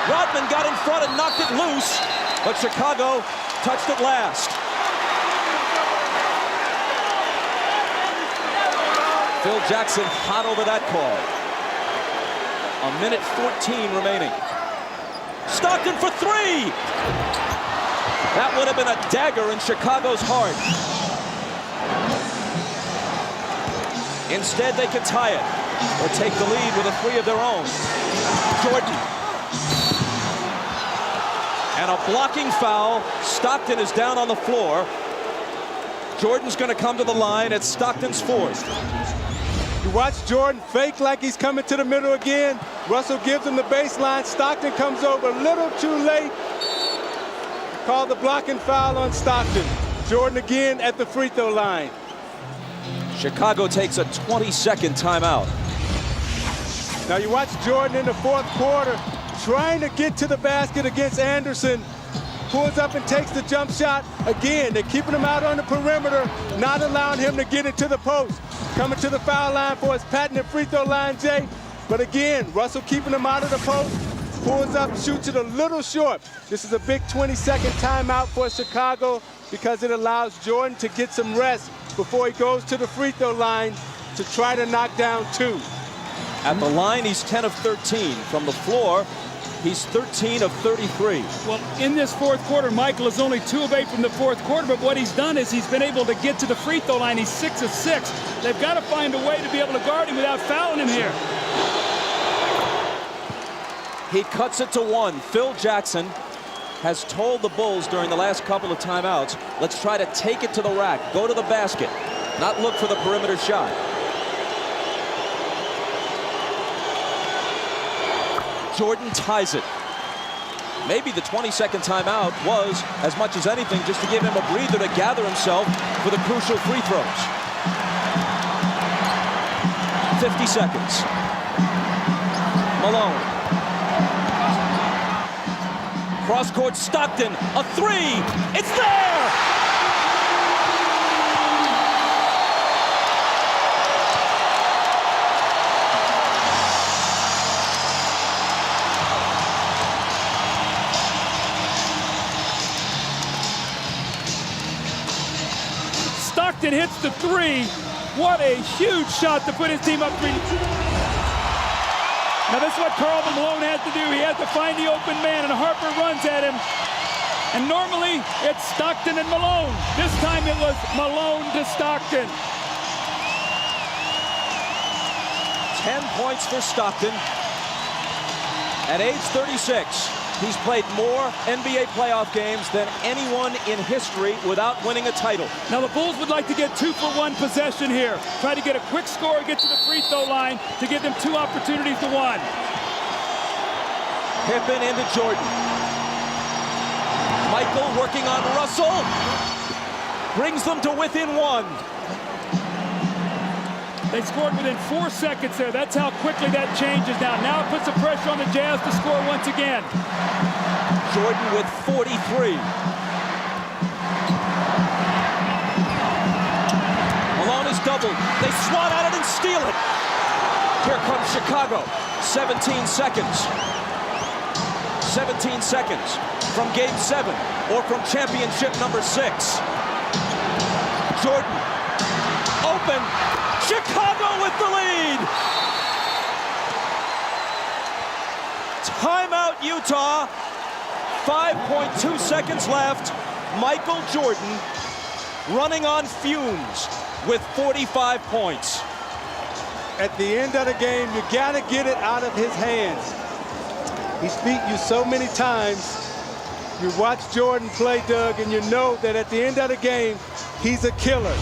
Rodman got in front and knocked it loose, but Chicago touched it last. Phil Jackson hot over that call. 1:14 remaining. Stockton for three! That would have been a dagger in Chicago's heart. Instead, they could tie it or take the lead with a three of their own. Jordan. And a blocking foul. Stockton is down on the floor. Jordan's going to come to the line at Stockton's fourth. You watch Jordan fake like he's coming to the middle again. Russell gives him the baseline. Stockton comes over a little too late. Called the blocking foul on Stockton. Jordan again at the free throw line. Chicago takes a 20-second timeout. Now you watch Jordan in the fourth quarter trying to get to the basket against Anderson. Pulls up and takes the jump shot. Again, they're keeping him out on the perimeter, not allowing him to get into the post. Coming to the foul line for his patented free throw line, Jay. But again, Russell keeping him out of the post. Pulls up, shoots it a little short. This is a big 20-second timeout for Chicago because it allows Jordan to get some rest before he goes to the free throw line to try to knock down two. At the line, he's 10 of 13. From the floor, he's 13 of 33. Well, in this fourth quarter, Michael is only 2 of 8 from the fourth quarter, but what he's done is he's been able to get to the free throw line. He's 6 of 6. They've got to find a way to be able to guard him without fouling him here. He cuts it to 1. Phil Jackson has told the Bulls during the last couple of timeouts, let's try to take it to the rack, go to the basket, not look for the perimeter shot. Jordan ties it. Maybe the 20-second timeout was, as much as anything, just to give him a breather to gather himself for the crucial free throws. 50 seconds. Malone. Cross-court Stockton, a three. It's there! Stockton hits the three. What a huge shot to put his team up 3. Now this is what Karl Malone had to do. He had to find the open man, and Harper runs at him. And normally it's Stockton and Malone. This time it was Malone to Stockton. 10 points for Stockton. At age 36, he's played more NBA playoff games than anyone in history without winning a title. Now the Bulls would like to get 2-for-1 possession here. Try to get a quick score, get to the free throw line to give them 2 opportunities to 1. Pippen into Jordan. Michael working on Russell. Brings them to within 1. They scored within 4 seconds there. That's how quickly that changes now. Now it puts the pressure on the Jazz to score once again. Jordan with 43. Malone is doubled. They swat at it and steal it. Here comes Chicago. 17 seconds. 17 seconds from Game 7 or from championship number 6. Jordan open. Chicago with the lead. Timeout, Utah. 5.2 seconds left. Michael Jordan running on fumes with 45 points. At the end of the game, you got to get it out of his hands. He's beat you so many times. You watch Jordan play, Doug, and you know that at the end of the game, he's a killer.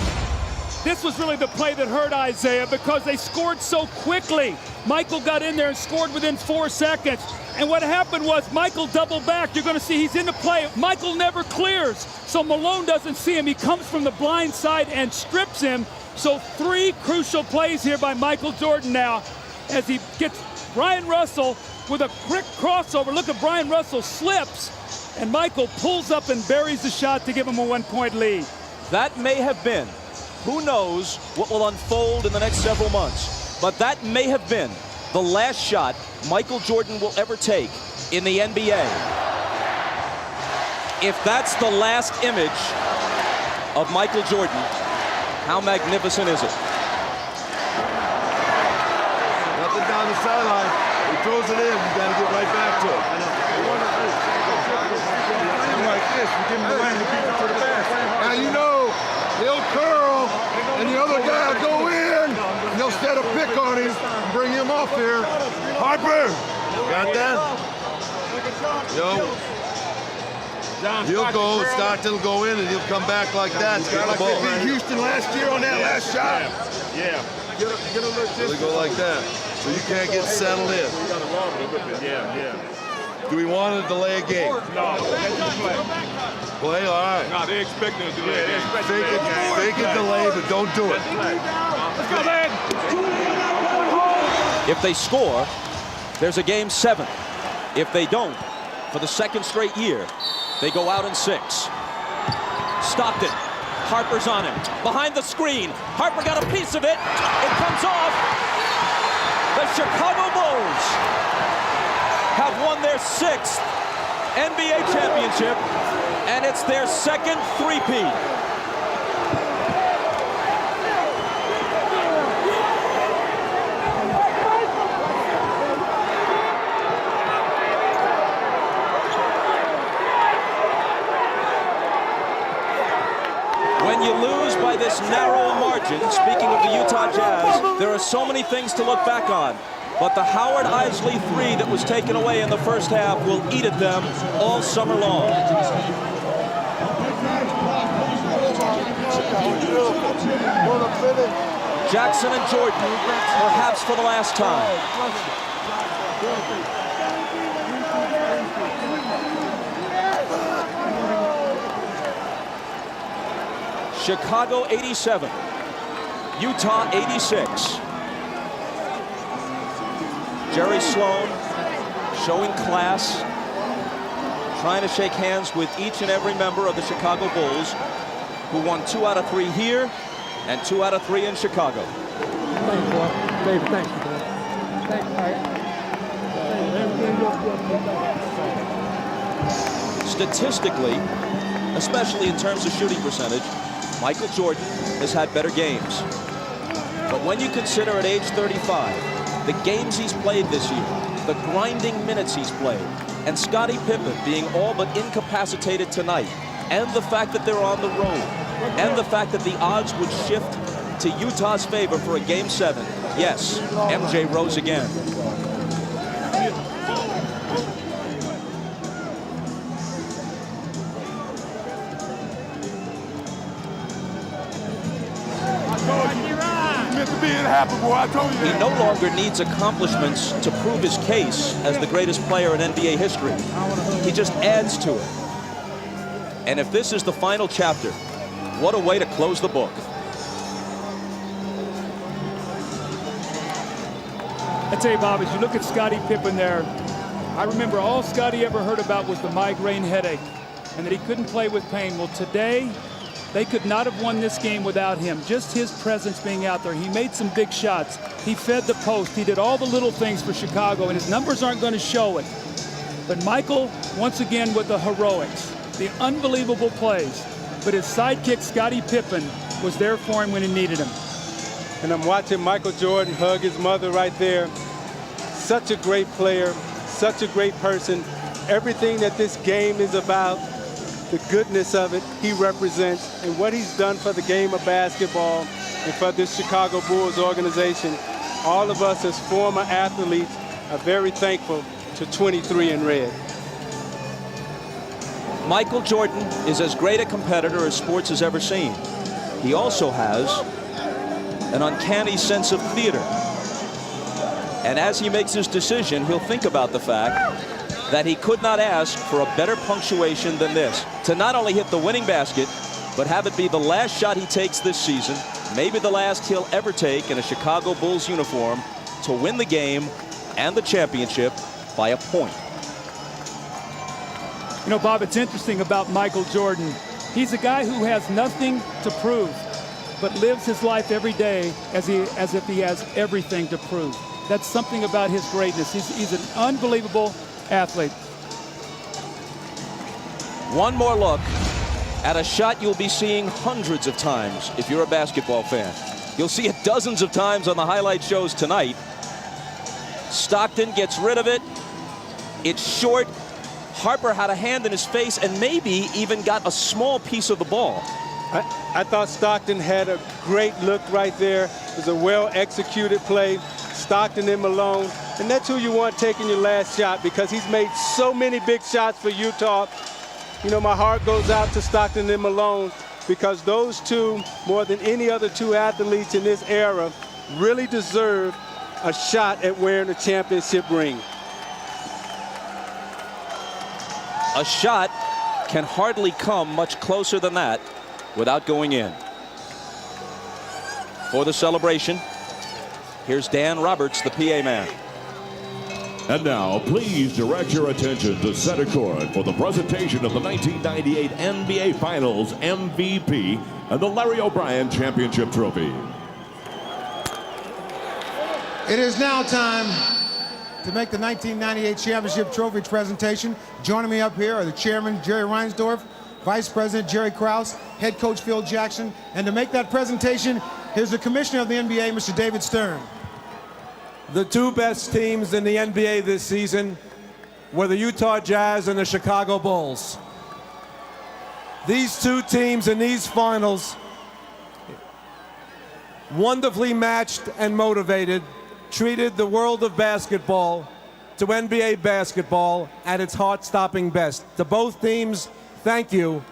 This was really the play that hurt Isaiah because they scored so quickly. Michael got in there and scored within 4 seconds. And what happened was Michael doubled back. You're going to see he's in the play. Michael never clears, so Malone doesn't see him. He comes from the blind side and strips him. So 3 crucial plays here by Michael Jordan now as he gets Brian Russell with a quick crossover. Look at Brian Russell slips, and Michael pulls up and buries the shot to give him a 1-point lead. That may have been, who knows what will unfold in the next several months, but that may have been the last shot Michael Jordan will ever take in the NBA. If that's the last image of Michael Jordan, how magnificent is it? Nothing down the sideline. He throws it in. You got to get right back to it. Like this, we give him the lane to beat him to the basket. Now you know he'll curl, and the other guy will go in. And they'll set a pick on him and bring him off here. Harper, got that? Yo. He'll go, Stockton will go in, and he'll come back like that to get the ball. They beat Houston last year on that last shot. Yeah. Get a little They go like that, so you can't get settled in. Yeah. Do we want to delay a game? No. Play, all right. No, they expect them to delay. Fake it delay, but don't do it. Let's go, man. If they score, there's a game 7. If they don't, for the 2nd straight year, they go out in 6. Stockton. Harper's on him. Behind the screen. Harper got a piece of it. It comes off. The Chicago Bulls have won their 6th NBA championship, and it's their 2nd three-peat. When you lose by this narrow a margin, speaking of the Utah Jazz, there are so many things to look back on. But the Howard Isley 3 that was taken away in the first half will eat at them all summer long. Jackson and Jordan, perhaps for the last time. Chicago 87, Utah 86. Jerry Sloan showing class, trying to shake hands with each and every member of the Chicago Bulls, who won 2 out of 3 here and 2 out of 3 in Chicago. Thanks, boy. David, thanks, boy. Thanks, Statistically, especially in terms of shooting percentage, Michael Jordan has had better games. But when you consider at age 35, the games he's played this year, the grinding minutes he's played, and Scottie Pippen being all but incapacitated tonight, and the fact that they're on the road, and the fact that the odds would shift to Utah's favor for a game 7, yes, MJ rose again. He no longer needs accomplishments to prove his case as the greatest player in NBA history. He just adds to it. And if this is the final chapter, what a way to close the book. I tell you, Bob, as you look at Scottie Pippen there, I remember all Scottie ever heard about was the migraine headache and that he couldn't play with pain. Well, today, they could not have won this game without him. Just his presence being out there. He made some big shots. He fed the post. He did all the little things for Chicago, and his numbers aren't going to show it. But Michael, once again, with the heroics, the unbelievable plays. But his sidekick, Scottie Pippen, was there for him when he needed him. And I'm watching Michael Jordan hug his mother right there. Such a great player, such a great person. Everything that this game is about, the goodness of it, he represents, and what he's done for the game of basketball and for this Chicago Bulls organization. All of us as former athletes are very thankful to 23 in red. Michael Jordan is as great a competitor as sports has ever seen. He also has an uncanny sense of theater. And as he makes his decision, he'll think about the fact that he could not ask for a better punctuation than this. To not only hit the winning basket, but have it be the last shot he takes this season, maybe the last he'll ever take in a Chicago Bulls uniform, to win the game and the championship by a point. You know, Bob, it's interesting about Michael Jordan. He's a guy who has nothing to prove, but lives his life every day as if he has everything to prove. That's something about his greatness. He's an unbelievable athlete. One more look at a shot you'll be seeing hundreds of times if you're a basketball fan. You'll see it dozens of times on the highlight shows tonight. Stockton gets rid of it. It's short. Harper had a hand in his face and maybe even got a small piece of the ball. I thought Stockton had a great look right there. It was a well-executed play. Stockton and Malone. And that's who you want taking your last shot, because he's made so many big shots for Utah. You know, my heart goes out to Stockton and Malone, because those two, more than any other two athletes in this era, really deserve a shot at wearing a championship ring. A shot can hardly come much closer than that without going in. For the celebration, here's Dan Roberts, the PA man. And now, please direct your attention to center court for the presentation of the 1998 NBA Finals MVP and the Larry O'Brien Championship Trophy. It is now time to make the 1998 Championship Trophy presentation. Joining me up here are the chairman, Jerry Reinsdorf, Vice President Jerry Krause, head coach Phil Jackson, and to make that presentation, here's the commissioner of the NBA, Mr. David Stern. The two best teams in the NBA this season were the Utah Jazz and the Chicago Bulls. These two teams in these finals, wonderfully matched and motivated, treated the world of basketball to NBA basketball at its heart-stopping best. To both teams, thank you.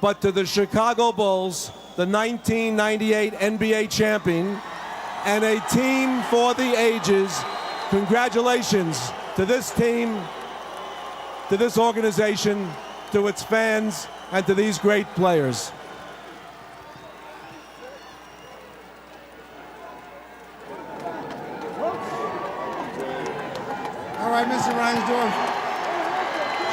But to the Chicago Bulls, the 1998 NBA champion, and a team for the ages, congratulations to this team, to this organization, to its fans, and to these great players. All right, Mr. Reinsdorf.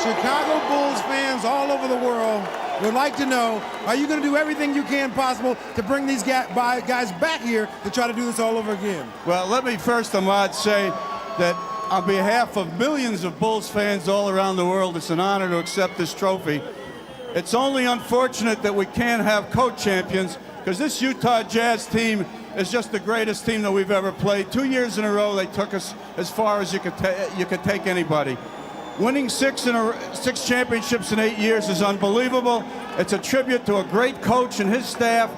Chicago Bulls fans all over the world would like to know, are you going to do everything you can possible to bring these guys back here to try to do this all over again? Well, let me first, Ahmad, say that on behalf of millions of Bulls fans all around the world, it's an honor to accept this trophy. It's only unfortunate that we can't have co-champions, because this Utah Jazz team is just the greatest team that we've ever played. 2 years in a row, they took us as far as you could take anybody. Winning six championships in 8 years is unbelievable. It's a tribute to a great coach and his staff,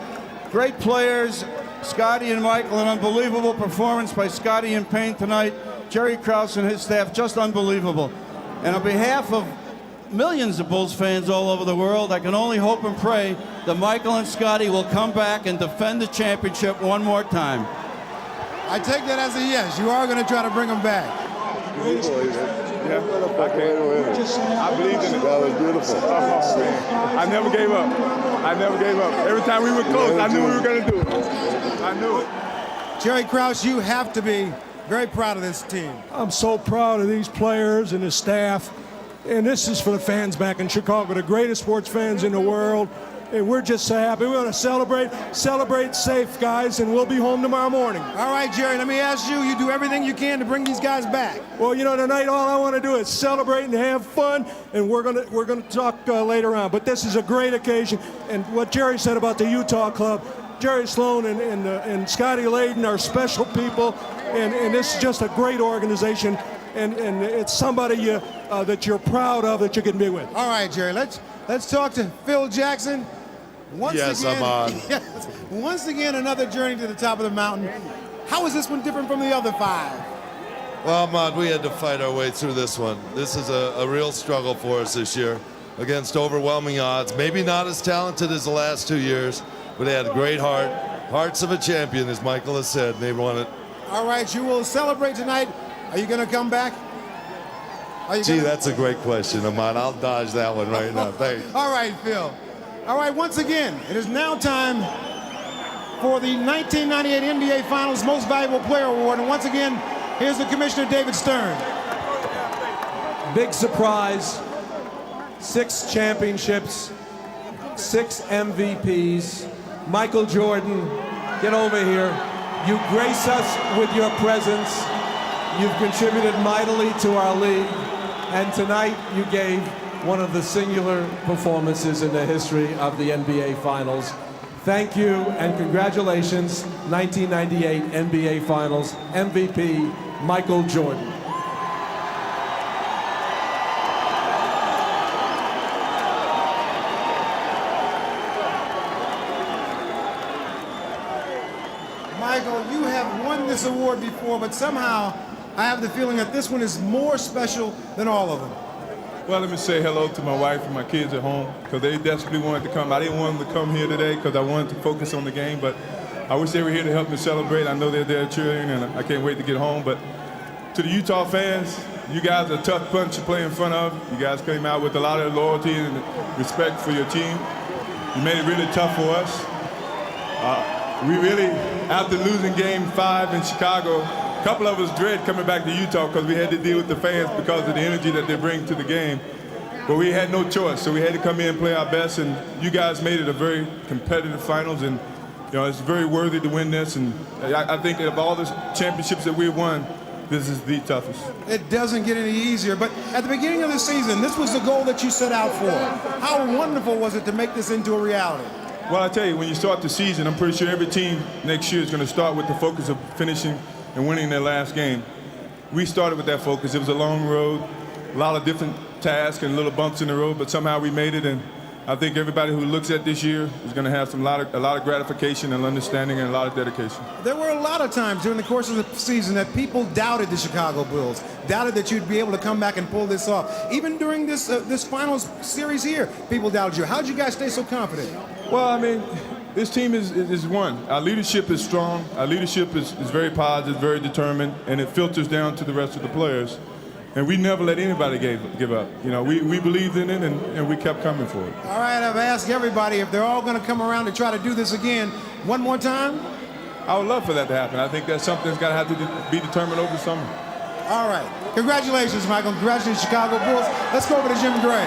great players, Scotty and Michael, an unbelievable performance by Scotty and Payne tonight, Jerry Krause and his staff, just unbelievable. And on behalf of millions of Bulls fans all over the world, I can only hope and pray that Michael and Scotty will come back and defend the championship one more time. I take that as a yes. You are going to try to bring them back. Yeah, I believed in it. That was beautiful. Oh, man. I never gave up. I never gave up. Every time we were close, I knew we were going to do it. I knew it. Jerry Krause, you have to be very proud of this team. I'm so proud of these players and the staff. And this is for the fans back in Chicago, the greatest sports fans in the world. And we're just so happy. We're going to celebrate safe, guys, and we'll be home tomorrow morning. All right, Jerry, let me ask you, you do everything you can to bring these guys back. Well, you know, tonight all I want to do is celebrate and have fun, and we're going to talk later on. But this is a great occasion. And what Jerry said about the Utah club, Jerry Sloan and Scotty Layden are special people, and this is just a great organization, and it's somebody that you're proud of that you can be with. All right, Jerry, let's talk to Phil Jackson. Yes, I'm on. Once again, another journey to the top of the mountain. How is this one different from the other five? Well, Ahmad, we had to fight our way through this one. This is a real struggle for us this year against overwhelming odds. Maybe not as talented as the last 2 years, but they had a great heart, Hearts of a champion, as Michael has said. They want it. All right, you will celebrate tonight. Are you going to come back? Gee, that's a great question, Ahmad. I'll dodge that one right now. Thanks. All right, Phil. All right, once again, it is now time for the 1998 NBA Finals Most Valuable Player Award. And once again, here's the Commissioner, David Stern. Big surprise. 6 championships, 6 MVPs. Michael Jordan, get over here. You grace us with your presence. You've contributed mightily to our league. And tonight you gave one of the singular performances in the history of the NBA Finals. Thank you and congratulations, 1998 NBA Finals MVP, Michael Jordan. Michael, you have won this award before, but somehow I have the feeling that this one is more special than all of them. Well, let me say hello to my wife and my kids at home because they desperately wanted to come. I didn't want them to come here today because I wanted to focus on the game, but I wish they were here to help me celebrate. I know they're there cheering, and I can't wait to get home. But to the Utah fans, you guys are a tough bunch to play in front of. You guys came out with a lot of loyalty and respect for your team. You made it really tough for us. We really, after losing Game 5 in Chicago, a couple of us dread coming back to Utah because we had to deal with the fans because of the energy that they bring to the game. But we had no choice, so we had to come in and play our best, and you guys made it a very competitive finals, and you know it's very worthy to win this. And I think of all the championships that we've won, this is the toughest. It doesn't get any easier, but at the beginning of the season, this was the goal that you set out for. How wonderful was it to make this into a reality? Well, I tell you, when you start the season, I'm pretty sure every team next year is going to start with the focus of finishing and winning their last game. We started with that focus. It was a long road, a lot of different tasks and little bumps in the road, but somehow we made it, and I think everybody who looks at this year is going to have a lot of gratification and understanding and a lot of dedication. There were a lot of times during the course of the season that people doubted the Chicago Bulls, doubted that you'd be able to come back and pull this off. Even during this finals series here, people doubted you. How did you guys stay so confident? Well, I mean, this team is one. Our leadership is strong. Our leadership is very positive, very determined, and it filters down to the rest of the players. And we never let anybody give up. You know, we believed in it, and we kept coming for it. All right, I've asked everybody if they're all going to come around to try to do this again. One more time? I would love for that to happen. I think that's something that's got to have to be determined over summer. All right. Congratulations, Michael. Congratulations, Chicago Bulls. Let's go over to Jim Gray.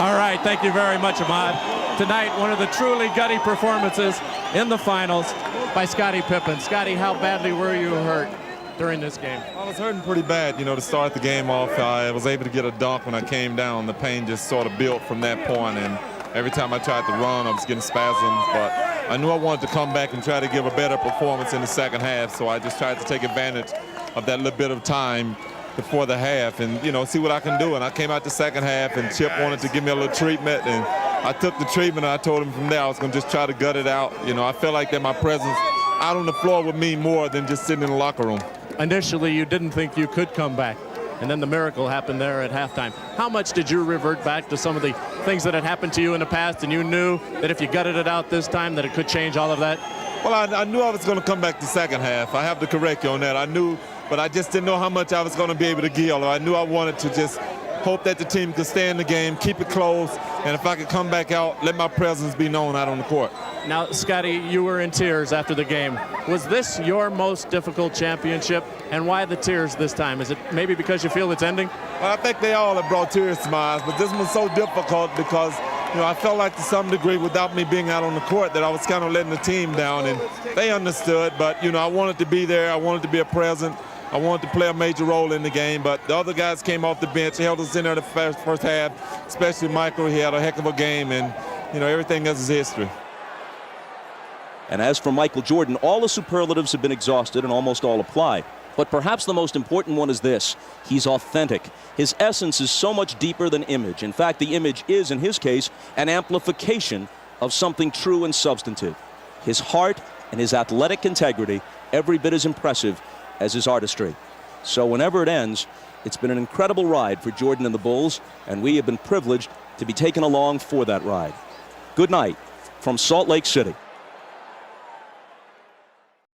All right, thank you very much, Ahmad. Tonight, one of the truly gutty performances in the finals by Scottie Pippen. Scottie, how badly were you hurt during this game? I was hurting pretty bad, you know, to start the game off. I was able to get a dunk when I came down. The pain just sort of built from that point, and every time I tried to run, I was getting spasms. But I knew I wanted to come back and try to give a better performance in the second half, so I just tried to take advantage of that little bit of time before the half and, you know, see what I can do. And I came out the second half, and Chip wanted to give me a little treatment, and I took the treatment, and I told him from there I was going to just try to gut it out. You know, I felt like that my presence out on the floor would mean more than just sitting in the locker room. Initially, you didn't think you could come back, and then the miracle happened there at halftime. How much did you revert back to some of the things that had happened to you in the past, and you knew that if you gutted it out this time that it could change all of that? Well, I knew I was going to come back the second half. I have to correct you on that. I knew, but I just didn't know how much I was going to be able to give. I knew I wanted to just hope that the team could stay in the game, keep it close, and if I could come back out, let my presence be known out on the court. Now, Scottie, you were in tears after the game. Was this your most difficult championship, and why the tears this time? Is it maybe because you feel it's ending? Well, I think they all have brought tears to my eyes, but this one's so difficult because, you know, I felt like to some degree without me being out on the court that I was kind of letting the team down, and they understood, but, you know, I wanted to be there. I wanted to be a present. I wanted to play a major role in the game, but the other guys came off the bench, held us in there the first half, especially Michael. He had a heck of a game, and, you know, everything else is history. And as for Michael Jordan, all the superlatives have been exhausted and almost all apply. But perhaps the most important one is this: he's authentic. His essence is so much deeper than image. In fact, the image is, in his case, an amplification of something true and substantive. His heart and his athletic integrity, every bit as impressive as his artistry. So whenever it ends, it's been an incredible ride for Jordan and the Bulls, and we have been privileged to be taken along for that ride. Good night from Salt Lake City.